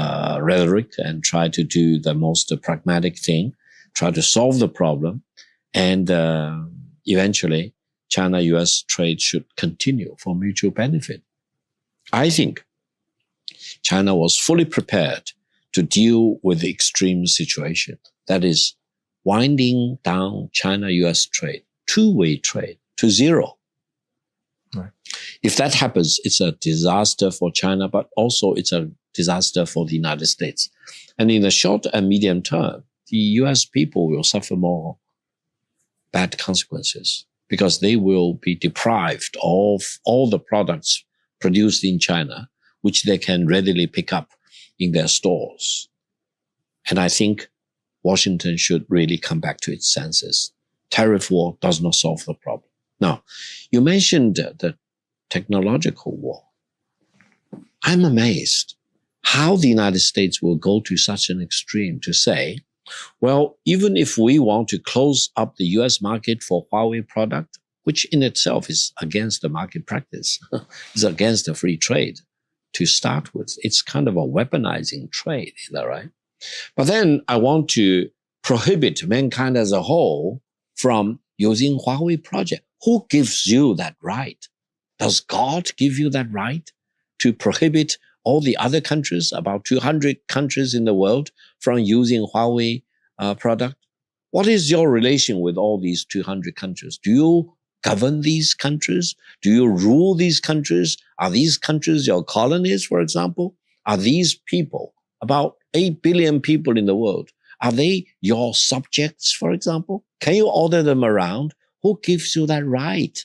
rhetoric and try to do the most pragmatic thing, try to solve the problem. And eventually, China-US trade should continue for mutual benefit. I think China was fully prepared to deal with the extreme situation. That is, winding down China-US trade, two-way trade, to zero. Right. If that happens, it's a disaster for China, but also it's a disaster for the United States. And in the short and medium term, the US people will suffer more bad consequences because they will be deprived of all the products produced in China, which they can readily pick up in their stores. And I think Washington should really come back to its senses. Tariff war does not solve the problem. Now, you mentioned the technological war. I'm amazed how the United States will go to such an extreme to say, well, even if we want to close up the US market for Huawei product, which in itself is against the market practice, is against the free trade to start with. It's kind of a weaponizing trade, is that right? But then I want to prohibit mankind as a whole from using Huawei project. Who gives you that right? Does God give you that right to prohibit all the other countries, about 200 countries in the world, from using Huawei product? What is your relation with all these 200 countries? Do you govern these countries? Do you rule these countries? Are these countries your colonies, for example? Are these people, about 8 billion people in the world, are they your subjects, for example? Can you order them around? Who gives you that right?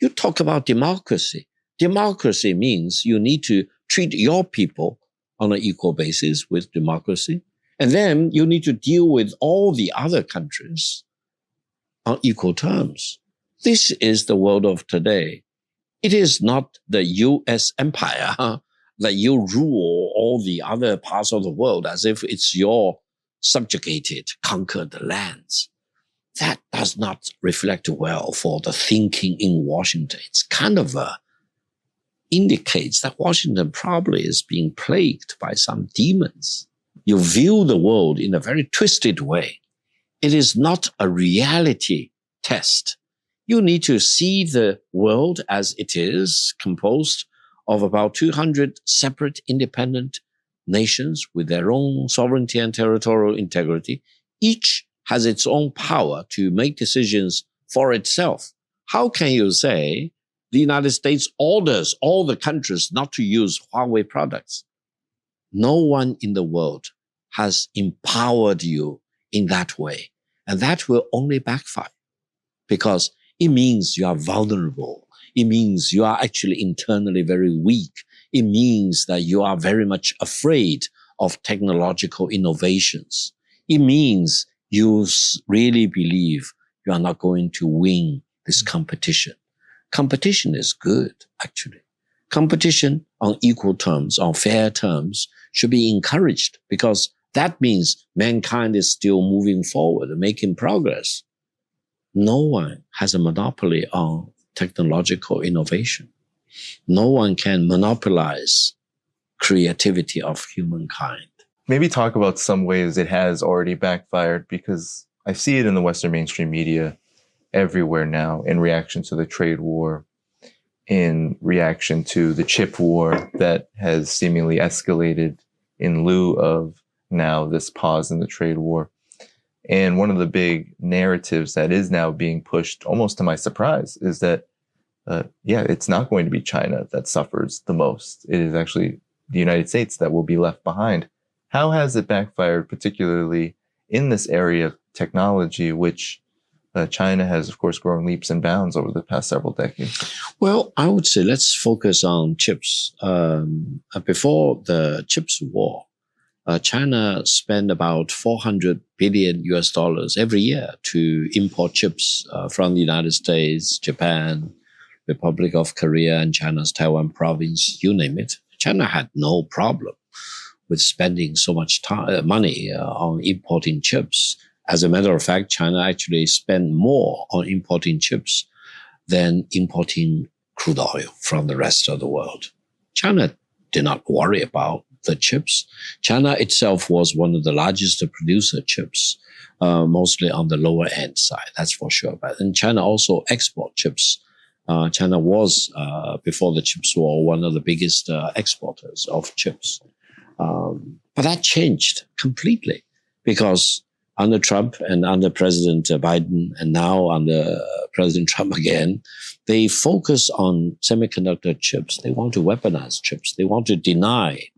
You talk about democracy. Democracy means you need to treat your people on an equal basis with democracy. And then you need to deal with all the other countries on equal terms. This is the world of today. It is not the US empire that you rule all the other parts of the world as if it's your subjugated, conquered lands. That does not reflect well for the thinking in Washington. It's kind of indicates that Washington probably is being plagued by some demons. You view the world in a very twisted way. It is not a reality test. You need to see the world as it is, composed of about 200 separate independent nations with their own sovereignty and territorial integrity. Each has its own power to make decisions for itself. How can you say the United States orders all the countries not to use Huawei products? No one in the world has empowered you in that way. And that will only backfire because it means you are vulnerable. It means you are actually internally very weak. It means that you are very much afraid of technological innovations. It means you really believe you are not going to win this competition. Competition is good, actually. Competition on equal terms, on fair terms, should be encouraged because that means mankind is still moving forward and making progress. No one has a monopoly on technological innovation. No one can monopolize creativity of humankind. Maybe talk about some ways it has already backfired, because I see it in the Western mainstream media everywhere now in reaction to the trade war, in reaction to the chip war that has seemingly escalated in lieu of now this pause in the trade war. And one of the big narratives that is now being pushed, almost to my surprise, is that, it's not going to be China that suffers the most. It is actually the United States that will be left behind. How has it backfired, particularly in this area of technology, which China has, of course, grown leaps and bounds over the past several decades? Well, I would say let's focus on chips. Before the chips war, China spend about $400 billion every year to import chips from the United States, Japan, Republic of Korea, and China's Taiwan province, you name it. China had no problem with spending so much money on importing chips. As a matter of fact, China actually spent more on importing chips than importing crude oil from the rest of the world. China did not worry about the chips. China itself was one of the largest producer of chips, mostly on the lower end side, that's for sure. And China also export chips. China was, before the chips war, one of the biggest exporters of chips. But that changed completely because under Trump and under President Biden and now under President Trump again, they focus on semiconductor chips. They want to weaponize chips. They want to deny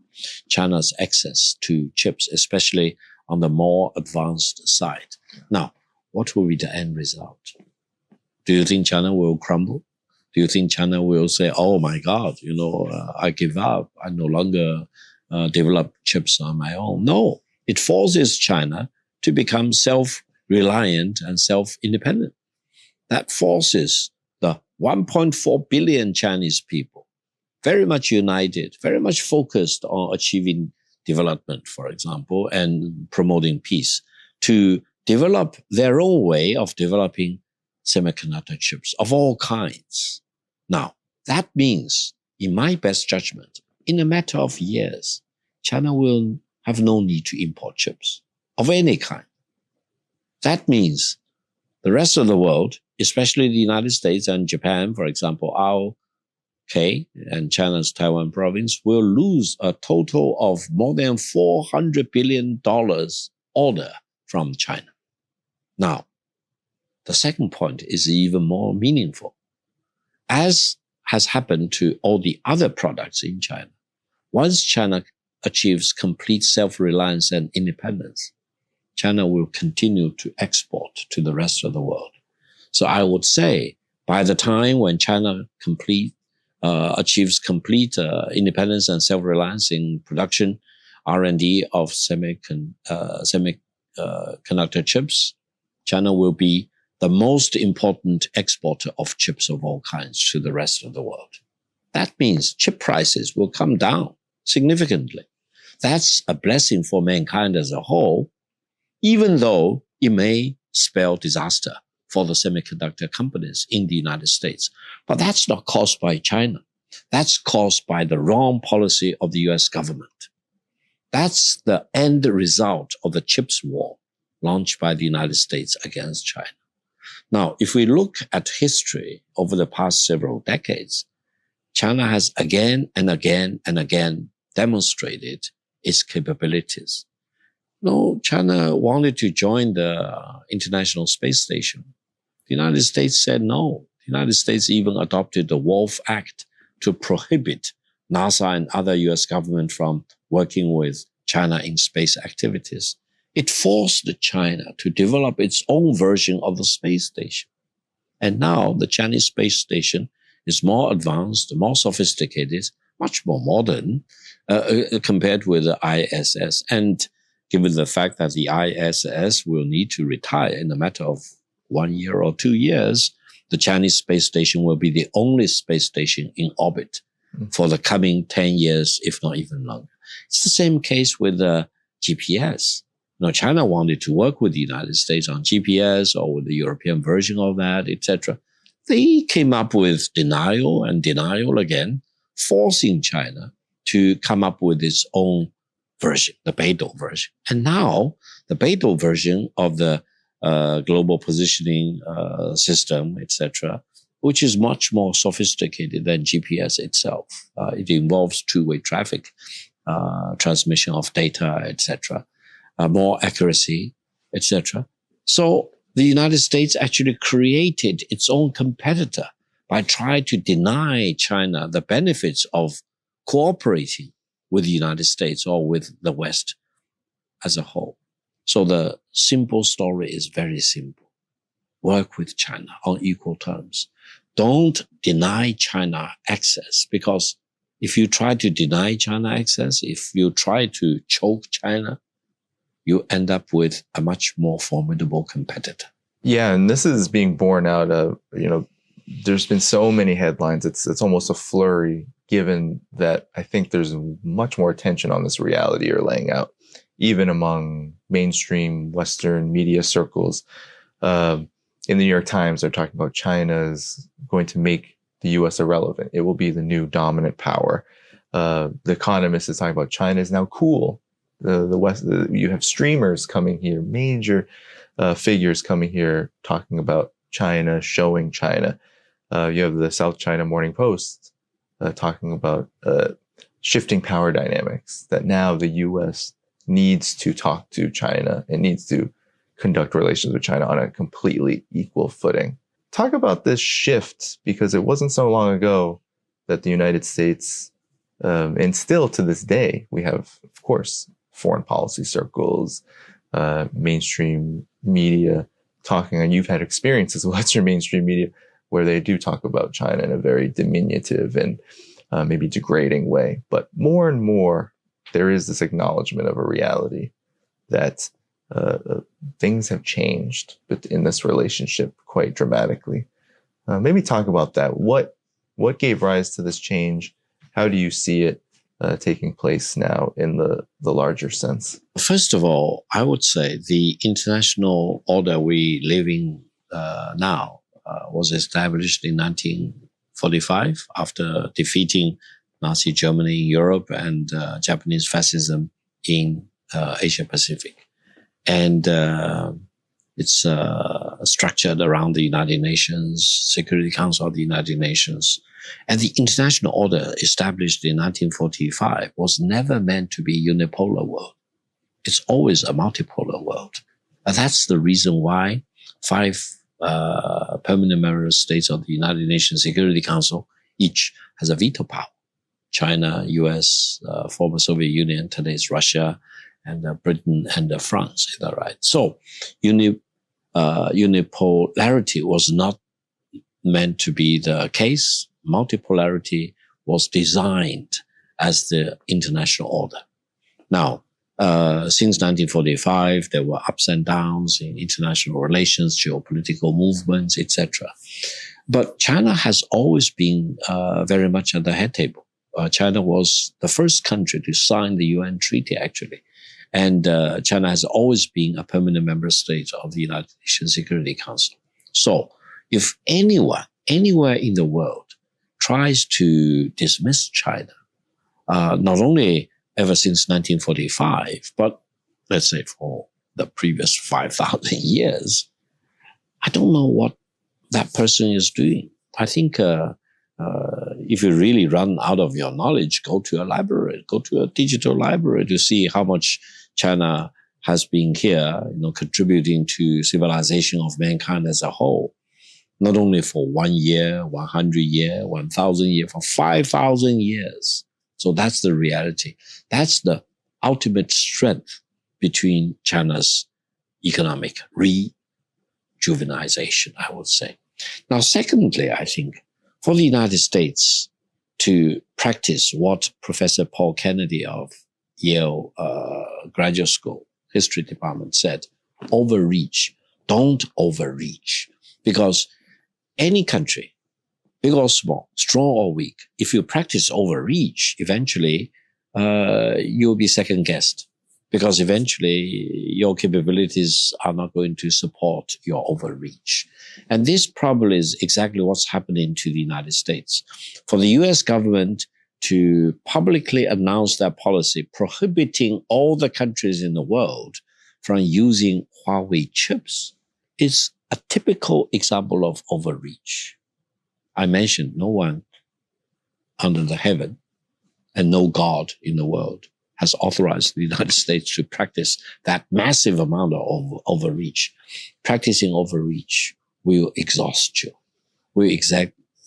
China's access to chips, especially on the more advanced side. Now, what will be the end result? Do you think China will crumble? Do you think China will say, oh my God, I give up. I no longer develop chips on my own? No, it forces China to become self-reliant and self-independent. That forces the 1.4 billion Chinese people, very much united, very much focused on achieving development, for example, and promoting peace, to develop their own way of developing semiconductor chips of all kinds. Now, that means, in my best judgment, in a matter of years, China will have no need to import chips of any kind. That means the rest of the world, especially the United States and Japan, for example, ROK and China's Taiwan province, will lose a total of more than $400 billion order from China. Now, the second point is even more meaningful. As has happened to all the other products in China, once China achieves complete self-reliance and independence, China will continue to export to the rest of the world. So I would say by the time when China achieves complete independence and self-reliance in production, R&D of semiconductor chips, China will be the most important exporter of chips of all kinds to the rest of the world. That means chip prices will come down significantly. That's a blessing for mankind as a whole, even though it may spell disaster for the semiconductor companies in the United States. But that's not caused by China. That's caused by the wrong policy of the US government. That's the end result of the chips war launched by the United States against China. Now, if we look at history over the past several decades, China has again and again and again demonstrated its capabilities. No, China wanted to join the International Space Station. The United States said no. The United States even adopted the Wolf Act to prohibit NASA and other US government from working with China in space activities. It forced China to develop its own version of the space station. And now the Chinese space station is more advanced, more sophisticated, much more modern compared with the ISS. And given the fact that the ISS will need to retire in a matter of 1 year or 2 years, the Chinese space station will be the only space station in orbit for the coming 10 years, if not even longer. It's the same case with the GPS. China wanted to work with the United States on GPS or with the European version of that, etc. They came up with denial and denial again, forcing China to come up with its own version, the Beidou version. And now the Beidou version of the global positioning system, etc., which is much more sophisticated than GPS itself. It involves two-way traffic, transmission of data, etc., more accuracy, etc. So the United States actually created its own competitor by trying to deny China the benefits of cooperating with the United States or with the West as a whole. So the simple story is very simple. Work with China on equal terms. Don't deny China access, because If you try to deny China access, if you try to choke China, you end up with a much more formidable competitor. Yeah, and this is being borne out of, there's been so many headlines. It's almost a flurry, given that I think there's much more attention on this reality you're laying out, even among mainstream Western media circles. In the New York Times, they're talking about China's going to make the U.S. irrelevant. It will be the new dominant power. The Economist is talking about China is now cool. The West, you have streamers coming here, major figures coming here talking about China, showing China. You have the South China Morning Post talking about shifting power dynamics, that now the U.S. needs to talk to China and needs to conduct relations with China on a completely equal footing. Talk about this shift, because it wasn't so long ago that the United States, and still to this day, we have, of course, foreign policy circles, mainstream media talking, and you've had experiences with Western mainstream media where they do talk about China in a very diminutive and maybe degrading way. But more and more, there is this acknowledgement of a reality that things have changed in this relationship quite dramatically. Maybe talk about that. What gave rise to this change? How do you see it taking place now in the larger sense? First of all, I would say the international order we live in now was established in 1945 after defeating Nazi Germany in Europe and Japanese fascism in Asia Pacific. And it's structured around the United Nations, Security Council of the United Nations. And the international order established in 1945 was never meant to be a unipolar world. It's always a multipolar world. And that's the reason why 5 permanent member states of the United Nations Security Council each has a veto power. China, US, former Soviet Union, today's Russia, and Britain and France. Is that right? So unipolarity was not meant to be the case. Multipolarity was designed as the international order. Now, since 1945, there were ups and downs in international relations, geopolitical movements, etc. But China has always been very much at the head table. China was the first country to sign the UN treaty, actually. And China has always been a permanent member state of the United Nations Security Council. So if anyone, anywhere in the world, tries to dismiss China, not only ever since 1945, but let's say for the previous 5,000 years, I don't know what that person is doing. I think if you really run out of your knowledge, go to a library, go to a digital library to see how much China has been here, contributing to civilization of mankind as a whole. Not only for 1 year, 100 years, 1,000 years, for 5,000 years. So that's the reality. That's the ultimate strength between China's economic rejuvenization, I would say. Now, secondly, I think for the United States to practice what Professor Paul Kennedy of Yale Graduate School History Department said, overreach. Don't overreach. Because any country, big or small, strong or weak, if you practice overreach, eventually you'll be second guessed. Because eventually your capabilities are not going to support your overreach. And this probably is exactly what's happening to the United States. For the US government to publicly announce their policy prohibiting all the countries in the world from using Huawei chips is a typical example of overreach. I mentioned no one under the heaven and no God in the world has authorized the United States to practice that massive amount of overreach. Practicing overreach will exhaust you, will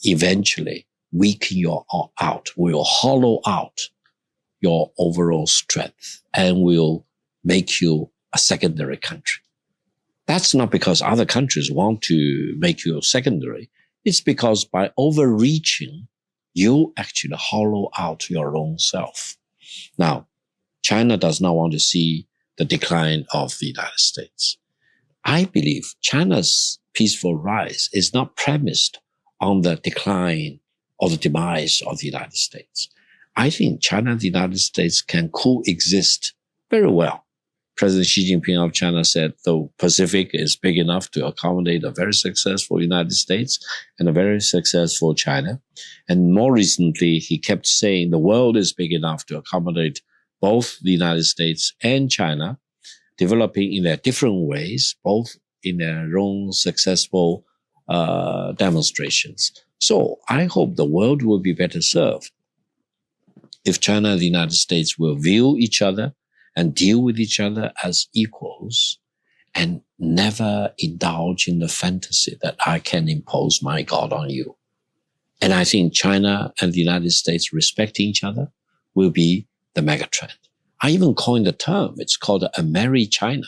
eventually weaken you out, will hollow out your overall strength, and will make you a secondary country. That's not because other countries want to make you secondary. It's because by overreaching, you actually hollow out your own self. Now, China does not want to see the decline of the United States. I believe China's peaceful rise is not premised on the decline or the demise of the United States. I think China and the United States can coexist very well. President Xi Jinping of China said the Pacific is big enough to accommodate a very successful United States and a very successful China. And more recently, he kept saying the world is big enough to accommodate both the United States and China, developing in their different ways, both in their own successful demonstrations. So I hope the world will be better served if China and the United States will view each other and deal with each other as equals and never indulge in the fantasy that I can impose my God on you. And I think China and the United States respecting each other will be the megatrend. I even coined the term. It's called Ameri-China.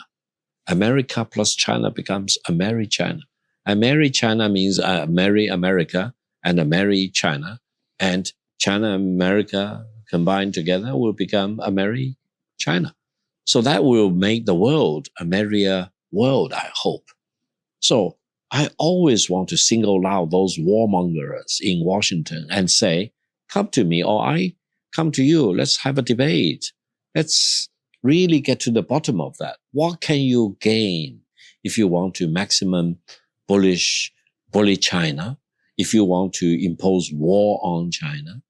America plus China becomes Ameri-China. Ameri-China means marry America and Ameri-China. And China and America combined together will become Ameri-China. So that will make the world a merrier world, I hope. So I always want to single out those warmongers in Washington and say, come to me or I come to you. Let's have a debate. Let's really get to the bottom of that. What can you gain if you want to maximum bully China, if you want to impose war on China,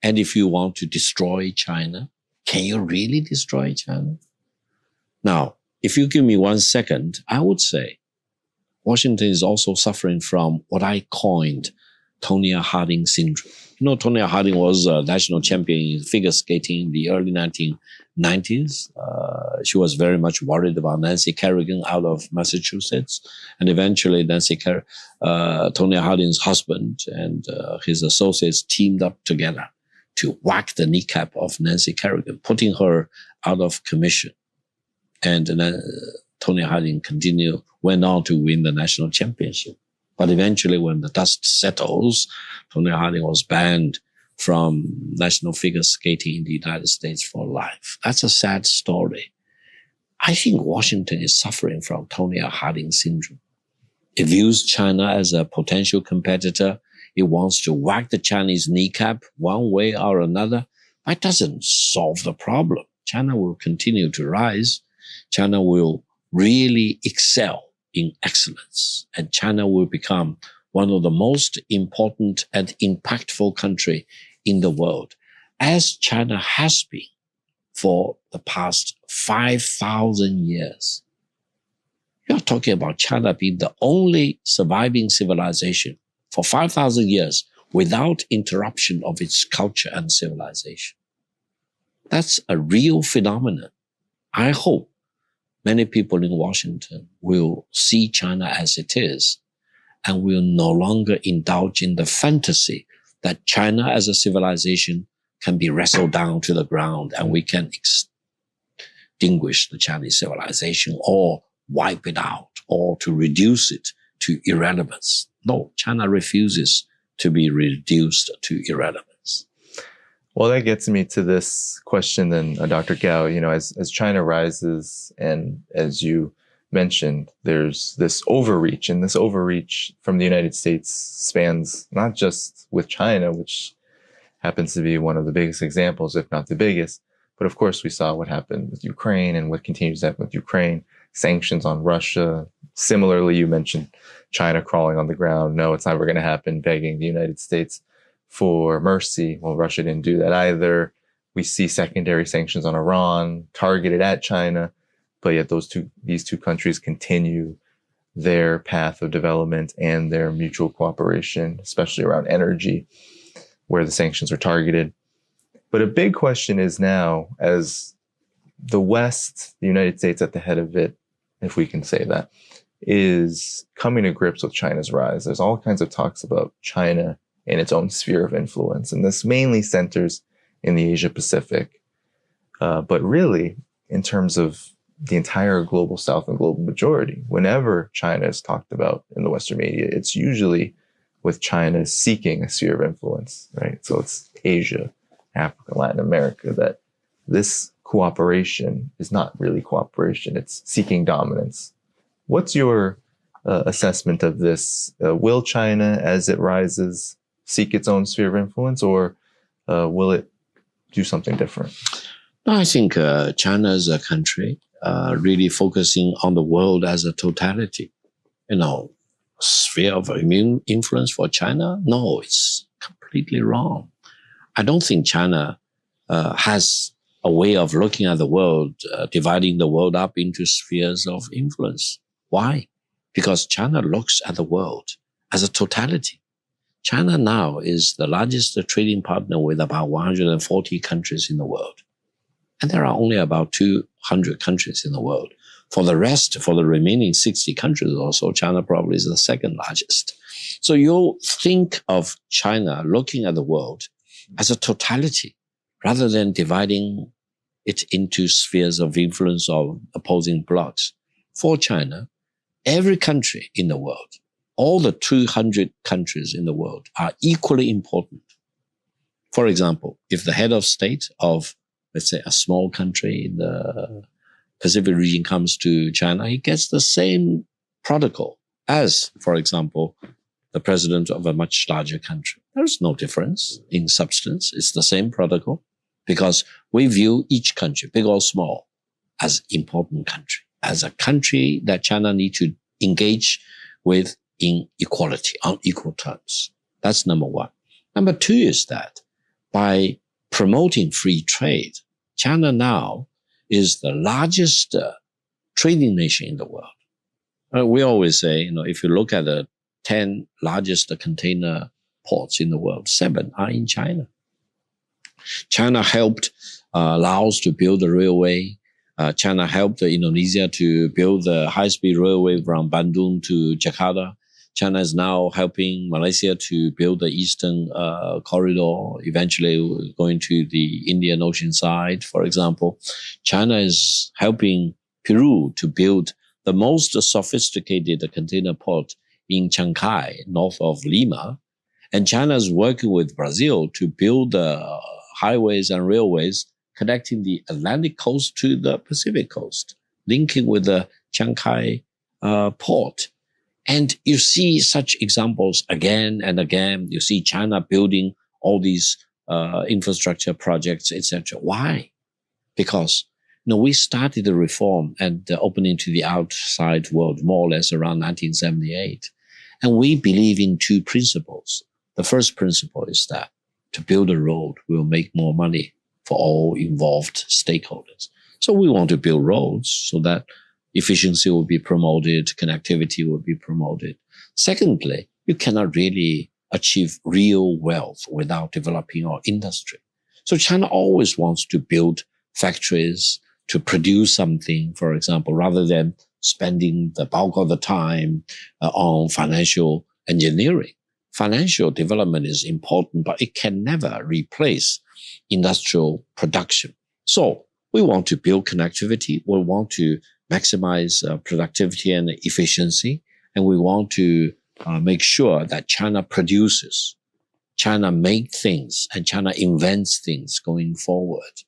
and if you want to destroy China? Can you really destroy China? Now, if you give me 1 second, I would say Washington is also suffering from what I coined Tonya Harding syndrome. You know, Tonya Harding was a national champion in figure skating in the early 1990s. She was very much worried about Nancy Kerrigan out of Massachusetts. And eventually Tonya Harding's husband and his associates teamed up together to whack the kneecap of Nancy Kerrigan, putting her out of commission. And then Tonya Harding went on to win the national championship. But eventually, when the dust settles, Tonya Harding was banned from national figure skating in the United States for life. That's a sad story. I think Washington is suffering from Tonya Harding syndrome. It views China as a potential competitor. It wants to whack the Chinese kneecap one way or another, but it doesn't solve the problem. China will continue to rise. China will really excel in excellence, and China will become one of the most important and impactful countries in the world, as China has been for the past 5,000 years. You're talking about China being the only surviving civilization for 5,000 years without interruption of its culture and civilization. That's a real phenomenon. I hope many people in Washington will see China as it is and will no longer indulge in the fantasy that China as a civilization can be wrestled down to the ground and we can extinguish the Chinese civilization or wipe it out or to reduce it to irrelevance. No, China refuses to be reduced to irrelevance. Well, that gets me to this question then, Dr. Gao, as China rises and as you mentioned, there's this overreach, and this overreach from the United States spans not just with China, which happens to be one of the biggest examples, if not the biggest, but of course we saw what happened with Ukraine and what continues to happen with Ukraine, sanctions on Russia. Similarly, you mentioned China crawling on the ground. No, it's never going to happen, begging the United States for mercy. Well, Russia didn't do that either. We see secondary sanctions on Iran targeted at China, but yet these two countries continue their path of development and their mutual cooperation, especially around energy, where the sanctions are targeted. But a big question is now, as the West, the United States at the head of it, if we can say that, is coming to grips with China's rise. There's all kinds of talks about China in its own sphere of influence, and this mainly centers in the Asia Pacific. But really, in terms of the entire global South and global majority, whenever China is talked about in the Western media, it's usually with China seeking a sphere of influence, right? So it's Asia, Africa, Latin America, that this cooperation is not really cooperation. It's seeking dominance. What's your assessment of this? Will China, as it rises, seek its own sphere of influence, or will it do something different? No, I think China is a country really focusing on the world as a totality. Sphere of influence for China? No, it's completely wrong. I don't think China has a way of looking at the world, dividing the world up into spheres of influence. Why? Because China looks at the world as a totality. China now is the largest trading partner with about 140 countries in the world. And there are only about 200 countries in the world. For the rest, for the remaining 60 countries or so, China probably is the second largest. So you think of China looking at the world as a totality rather than dividing it into spheres of influence of opposing blocks. For China, every country in the world, all the 200 countries in the world are equally important. For example, if the head of state of, let's say, a small country in the Pacific region comes to China, he gets the same protocol as, for example, the president of a much larger country. There's no difference in substance. It's the same protocol because we view each country, big or small, as important country, as a country that China needs to engage with in equality, on equal terms. That's number one. Number two is that by promoting free trade, China now is the largest trading nation in the world. We always say, if you look at the 10 largest container ports in the world, 7 are in China. China helped Laos to build the railway. China helped Indonesia to build the high-speed railway from Bandung to Jakarta. China is now helping Malaysia to build the eastern corridor, eventually going to the Indian Ocean side, for example. China is helping Peru to build the most sophisticated container port in Chancay, north of Lima. And China is working with Brazil to build highways and railways connecting the Atlantic coast to the Pacific coast, linking with the Chancay port. And you see such examples again and again. You see China building all these infrastructure projects, etc. Why? Because we started the reform and the opening to the outside world more or less around 1978. And we believe in 2 principles. The first principle is that to build a road will make more money for all involved stakeholders. So we want to build roads so that efficiency will be promoted, connectivity will be promoted. Secondly, you cannot really achieve real wealth without developing our industry. So China always wants to build factories to produce something, for example, rather than spending the bulk of the time on financial engineering. Financial development is important, but it can never replace industrial production. So we want to build connectivity. We want to maximize productivity and efficiency. And we want to make sure that China produces, China makes things, and China invents things going forward.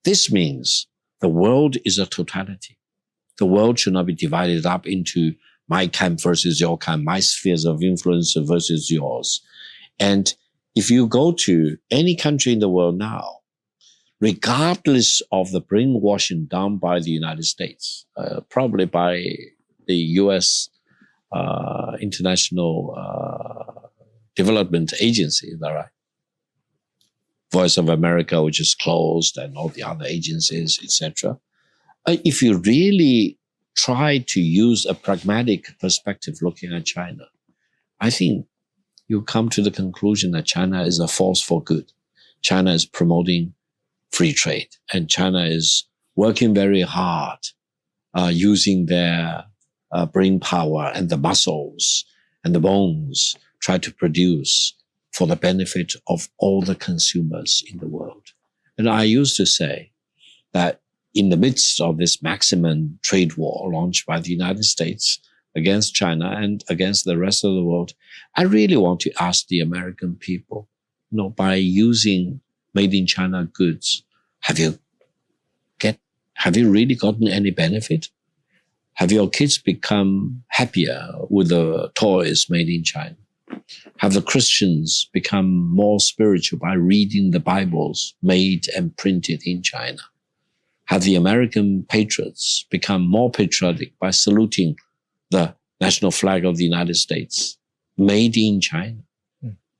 This means the world is a totality. The world should not be divided up into my camp versus your camp, my spheres of influence versus yours. And if you go to any country in the world now, regardless of the brainwashing done by the United States, probably by the U.S. International Development Agency, is that right? Voice of America, which is closed, and all the other agencies, etc. If you really try to use a pragmatic perspective looking at China, I think you come to the conclusion that China is a force for good. China is promoting free trade, and China is working very hard, using their brain power and the muscles and the bones, try to produce for the benefit of all the consumers in the world. And I used to say that in the midst of this maximum trade war launched by the United States, against China and against the rest of the world. I really want to ask the American people, by using made in China goods, have you really gotten any benefit? Have your kids become happier with the toys made in China? Have the Christians become more spiritual by reading the Bibles made and printed in China? Have the American patriots become more patriotic by saluting the national flag of the United States made in China?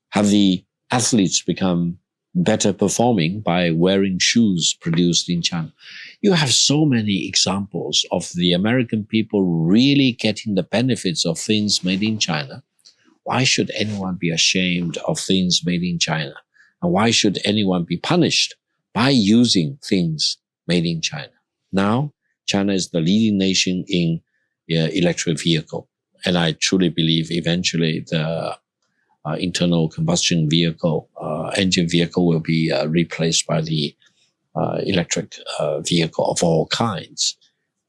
Have the athletes become better performing by wearing shoes produced in China? You have so many examples of the American people really getting the benefits of things made in China. Why should anyone be ashamed of things made in China? And why should anyone be punished by using things made in China? Now, China is the leading nation in electric vehicle. And I truly believe eventually the internal combustion vehicle, engine vehicle will be replaced by the electric vehicle of all kinds.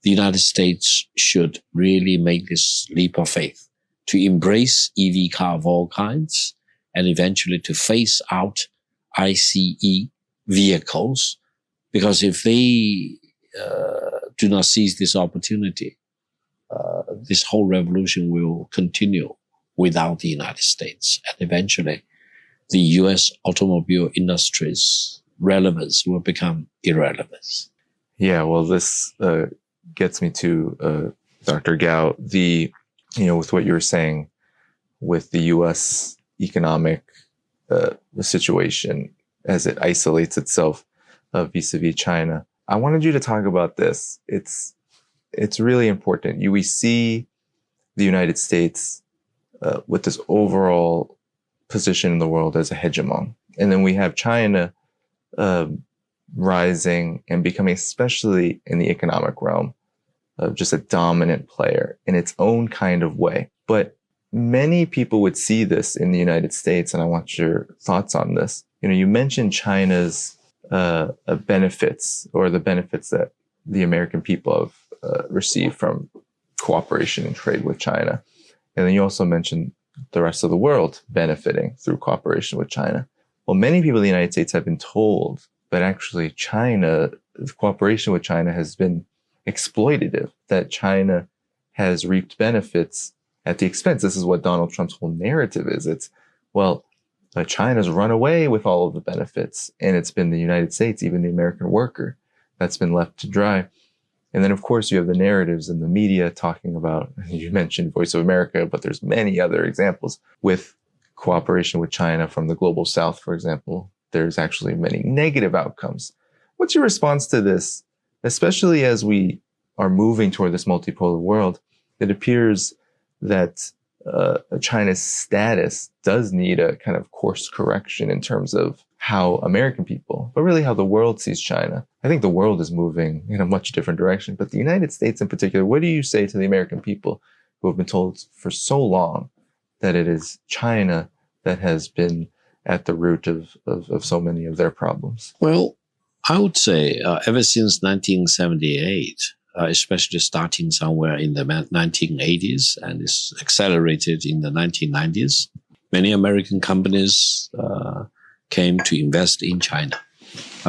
The United States should really make this leap of faith to embrace EV car of all kinds and eventually to phase out ICE vehicles, because if they do not seize this opportunity, this whole revolution will continue without the United States. And eventually, the U.S. automobile industry's relevance will become irrelevant. Yeah, well, this gets me to Dr. Gao. With what you were saying with the U.S. economic situation as it isolates itself vis-a-vis China, I wanted you to talk about this. It's really important. We see the United States with this overall position in the world as a hegemon. And then we have China rising and becoming, especially in the economic realm, just a dominant player in its own kind of way. But many people would see this in the United States, and I want your thoughts on this. You mentioned China's benefits, or the benefits that the American people have received from cooperation and trade with China. And then you also mentioned the rest of the world benefiting through cooperation with China. Well, many people in the United States have been told that actually cooperation with China has been exploitative, that China has reaped benefits at the expense. This is what Donald Trump's whole narrative is. It's, China's run away with all of the benefits, and it's been the United States, even the American worker, that's been left to dry. And then, of course, you have the narratives in the media talking about, you mentioned Voice of America, but there's many other examples with cooperation with China from the global south, for example. There's actually many negative outcomes. What's your response to this, especially as we are moving toward this multipolar world? It appears that China's status does need a kind of course correction in terms of how American people, but really how the world sees China. I think the world is moving in a much different direction, but the United States in particular, what do you say to the American people who have been told for so long that it is China that has been at the root of so many of their problems? Well, I would say ever since 1978, especially starting somewhere in the 1980s and it's accelerated in the 1990s, many American companies came to invest in China.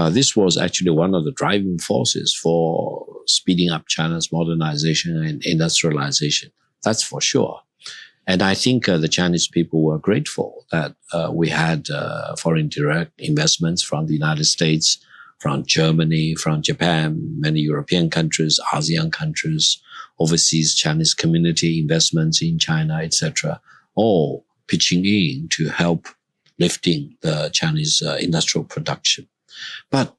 This was actually one of the driving forces for speeding up China's modernization and industrialization. That's for sure. And I think the Chinese people were grateful that we had foreign direct investments from the United States, from Germany, from Japan, many European countries, ASEAN countries, overseas Chinese community investments in China, etc., all pitching in to help lifting the Chinese industrial production. But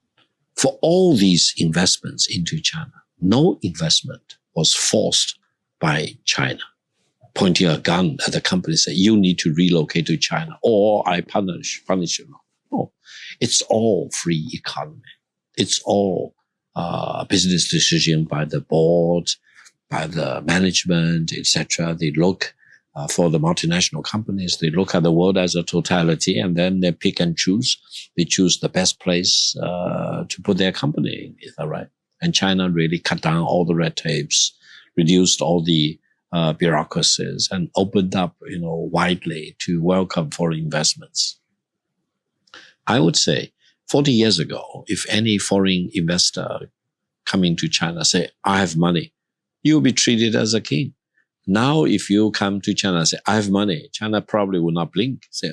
for all these investments into China, no investment was forced by China, pointing a gun at the company, saying, you need to relocate to China or I punish you. No, it's all free economy. It's all business decision by the board, by the management, etc. They look for the multinational companies, they look at the world as a totality, and then they pick and choose. They choose the best place to put their company in. Is that right? And China really cut down all the red tapes, reduced all the bureaucracies and opened up, widely to welcome foreign investments. I would say 40 years ago, if any foreign investor coming to China say, I have money, you'll be treated as a king. Now, if you come to China and say, I have money, China probably will not blink. Say,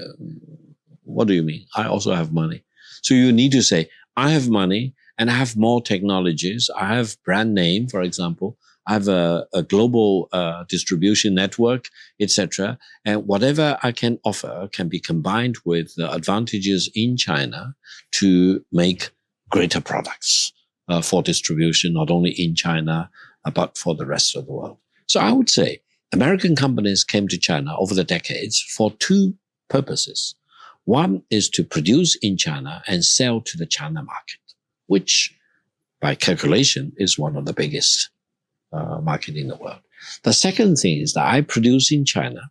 what do you mean? I also have money. So you need to say, I have money and I have more technologies. I have brand name, for example. I have a global distribution network, etc. And whatever I can offer can be combined with the advantages in China to make greater products for distribution, not only in China, but for the rest of the world. So I would say American companies came to China over the decades for two purposes. One is to produce in China and sell to the China market, which by calculation is one of the biggest market in the world. The second thing is that I produce in China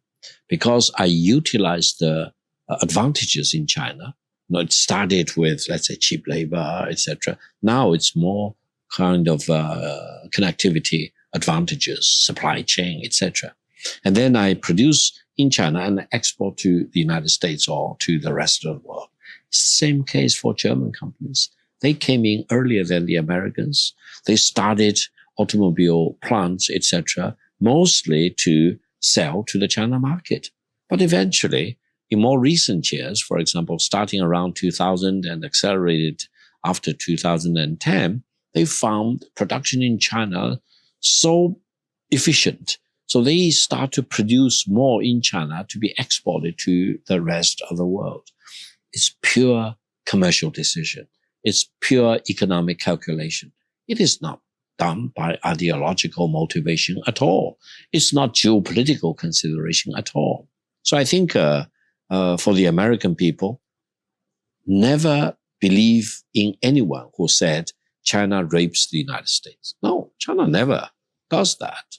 because I utilize the advantages in China. It started with, let's say, cheap labor, etc. Now it's more kind of connectivity advantages, supply chain, etc. And then I produce in China and export to the United States or to the rest of the world. Same case for German companies. They came in earlier than the Americans. They started automobile plants, etc., mostly to sell to the China market. But eventually, in more recent years, for example, starting around 2000 and accelerated after 2010, they found production in China so efficient. So they start to produce more in China to be exported to the rest of the world. It's pure commercial decision. It's pure economic calculation. It is not done by ideological motivation at all. It's not geopolitical consideration at all. So I think for the American people, never believe in anyone who said China rapes the United States. No, China never does that.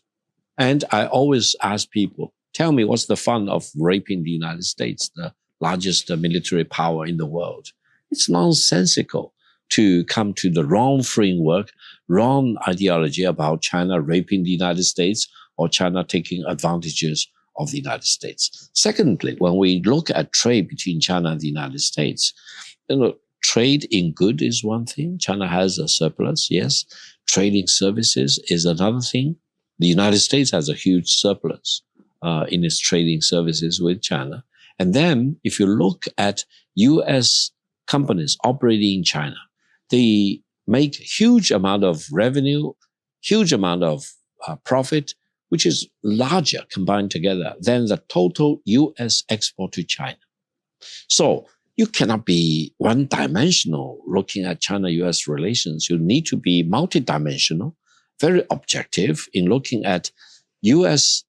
And I always ask people, tell me what's the fun of raping the United States, the largest military power in the world? It's nonsensical to come to the wrong framework, wrong ideology about China raping the United States or China taking advantages of the United States. Secondly, when we look at trade between China and the United States, trade in good is one thing. China has a surplus, yes. Trading services is another thing. The United States has a huge surplus in its trading services with China. And then if you look at U.S. companies operating in China, they make huge amount of revenue, huge amount of profit, which is larger combined together than the total U.S. export to China. So you cannot be one-dimensional looking at China-U.S. relations. You need to be multidimensional, very objective in looking at U.S.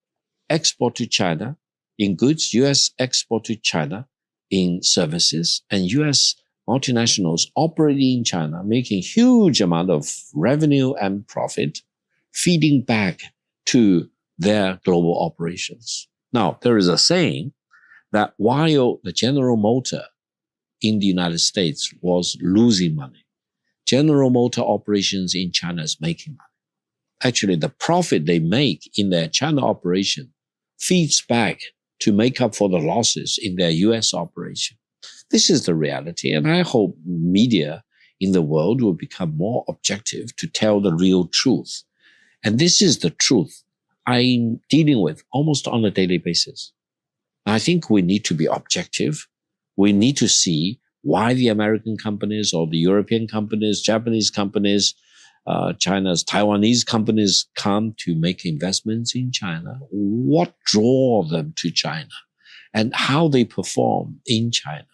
export to China in goods, U.S. export to China in services, and U.S. multinationals operating in China, making huge amount of revenue and profit, feeding back to their global operations. Now, there is a saying that while the General Motors in the United States was losing money, General Motors operations in China is making money. Actually, the profit they make in their China operation feeds back to make up for the losses in their U.S. operation. This is the reality, and I hope media in the world will become more objective to tell the real truth. And this is the truth I'm dealing with almost on a daily basis. I think we need to be objective. We need to see why the American companies or the European companies, Japanese companies, China's Taiwanese companies come to make investments in China. What draw them to China and how they perform in China?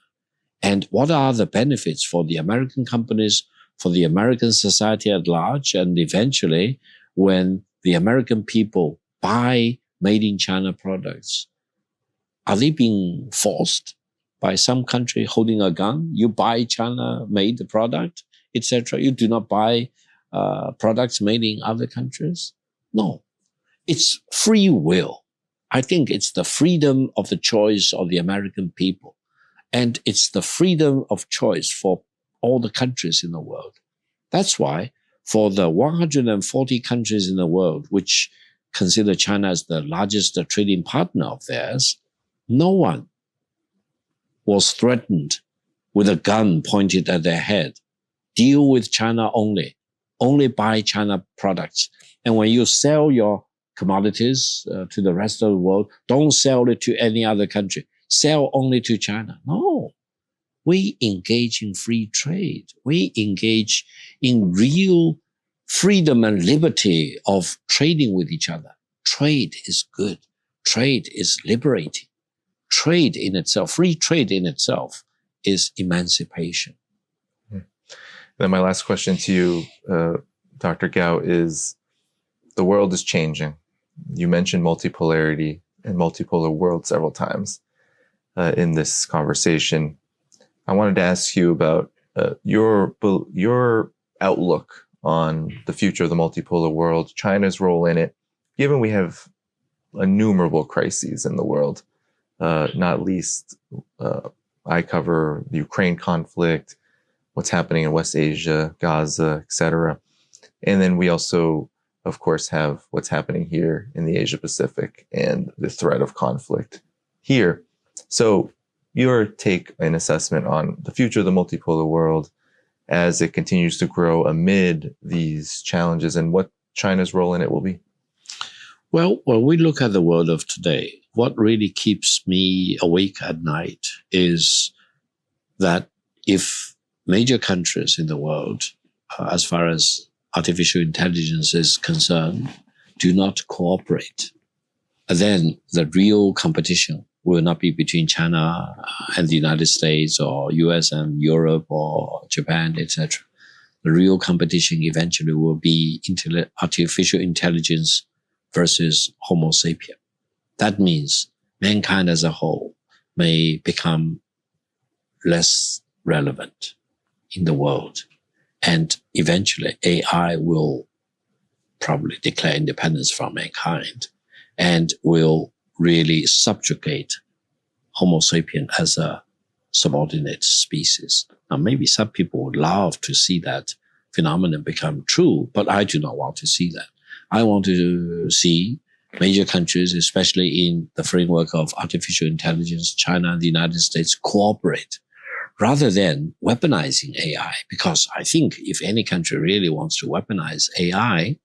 And what are the benefits for the American companies, for the American society at large, and eventually when the American people buy made in China products, are they being forced by some country holding a gun? You buy China-made product, etc. You do not buy products made in other countries? No. It's free will. I think it's the freedom of the choice of the American people. And it's the freedom of choice for all the countries in the world. That's why for the 140 countries in the world which consider China as the largest trading partner of theirs, no one was threatened with a gun pointed at their head. Deal with China only buy China products. And when you sell your commodities to the rest of the world, don't sell it to any other country. Sell only to China. No. We engage in free trade. We engage in real freedom and liberty of trading with each other. Trade is good. Trade is liberating. Trade in itself, free trade in itself, is emancipation. Then my last question to you, Dr. Gao, is the world is changing. You mentioned multipolarity and multipolar world several times in this conversation. I wanted to ask you about your outlook on the future of the multipolar world, China's role in it, given we have innumerable crises in the world, not least I cover the Ukraine conflict, what's happening in West Asia, Gaza, etc. And then we also, of course, have what's happening here in the Asia Pacific and the threat of conflict here. So your take and assessment on the future of the multipolar world as it continues to grow amid these challenges and what China's role in it will be? Well, when we look at the world of today, what really keeps me awake at night is that if major countries in the world, as far as artificial intelligence is concerned, do not cooperate, then the real competition will not be between China and the United States or US and Europe or Japan, etc. The real competition eventually will be artificial intelligence versus Homo sapien. That means mankind as a whole may become less relevant in the world. And eventually AI will probably declare independence from mankind and will really subjugate Homo sapien as a subordinate species. Now, maybe some people would love to see that phenomenon become true, but I do not want to see that. I want to see major countries, especially in the framework of artificial intelligence, China and the United States, cooperate rather than weaponizing AI. Because I think if any country really wants to weaponize AI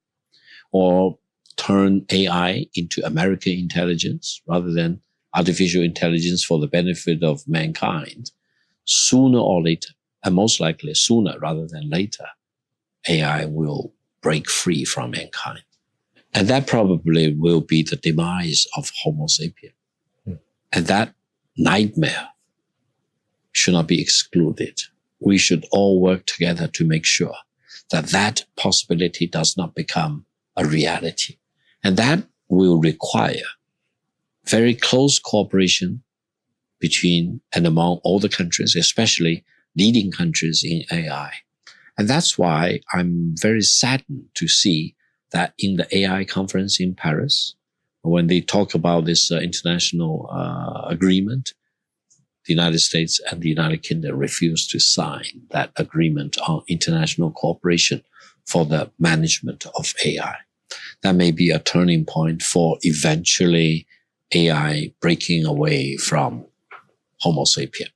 or turn AI into American intelligence rather than artificial intelligence for the benefit of mankind, sooner or later, and most likely sooner rather than later, AI will break free from mankind. And that probably will be the demise of Homo sapien. And that nightmare should not be excluded. We should all work together to make sure that that possibility does not become a reality. And that will require very close cooperation between and among all the countries, especially leading countries in AI. And that's why I'm very saddened to see that in the AI conference in Paris, when they talk about this international agreement, the United States and the United Kingdom refused to sign that agreement on international cooperation for the management of AI. That may be a turning point for eventually AI breaking away from Homo sapien.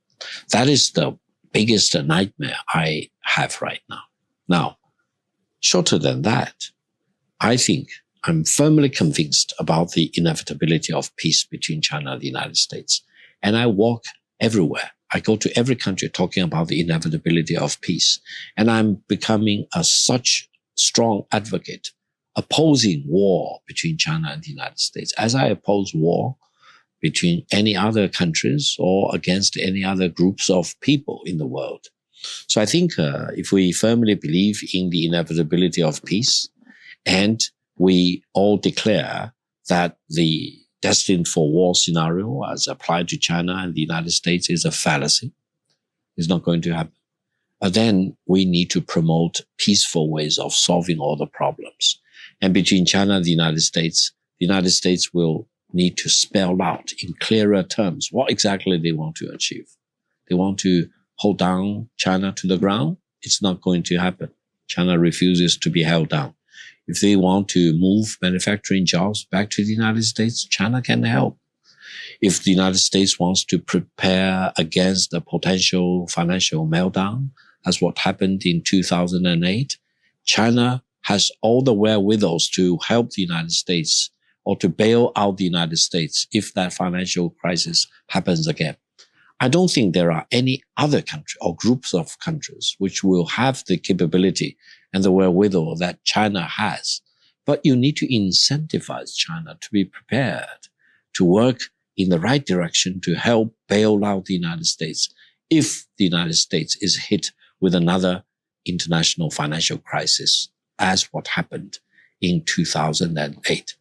That is the biggest nightmare I have right now. Now, shorter than that, I think I'm firmly convinced about the inevitability of peace between China and the United States. And I walk everywhere. I go to every country talking about the inevitability of peace. And I'm becoming such strong advocate opposing war between China and the United States, as I oppose war between any other countries or against any other groups of people in the world. So I think if we firmly believe in the inevitability of peace, and we all declare that the destined for war scenario as applied to China and the United States is a fallacy, it's not going to happen, then we need to promote peaceful ways of solving all the problems. And between China and the United States will need to spell out in clearer terms what exactly they want to achieve. They want to hold down China to the ground. It's not going to happen. China refuses to be held down. If they want to move manufacturing jobs back to the United States, China can help. If the United States wants to prepare against the potential financial meltdown, as what happened in 2008, China has all the wherewithals to help the United States or to bail out the United States if that financial crisis happens again. I don't think there are any other country or groups of countries which will have the capability and the wherewithal that China has. But you need to incentivize China to be prepared to work in the right direction to help bail out the United States if the United States is hit with another international financial crisis, as what happened in 2008.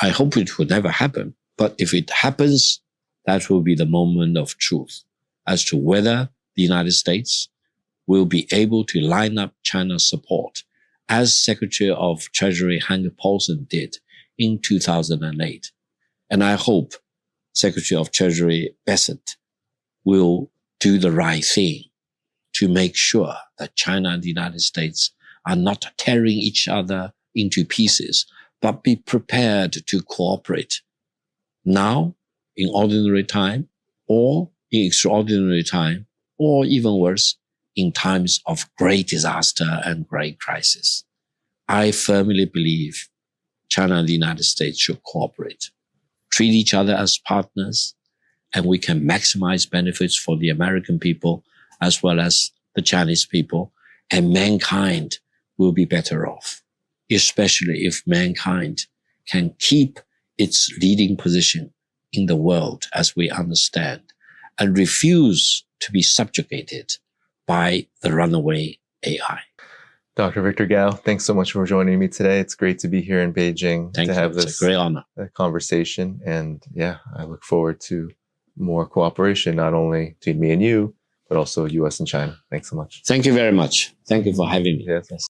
I hope it will never happen, but if it happens, that will be the moment of truth as to whether the United States will be able to line up China's support, as Secretary of Treasury Hank Paulson did in 2008. And I hope Secretary of Treasury Bassett will do the right thing to make sure that China and the United States are not tearing each other into pieces, but be prepared to cooperate now in ordinary time or in extraordinary time, or even worse, in times of great disaster and great crisis. I firmly believe China and the United States should cooperate, treat each other as partners, and we can maximize benefits for the American people as well as the Chinese people, and mankind will be better off, especially if mankind can keep its leading position in the world as we understand and refuse to be subjugated by the runaway AI. Dr. Victor Gao, thanks so much for joining me today. It's great to be here in Beijing Thank to you. have It's this a great honor. Conversation. And yeah, I look forward to more cooperation, not only between me and you, but also US and China. Thanks so much. Thank you very much. Thank you for having me. Yes. Yes.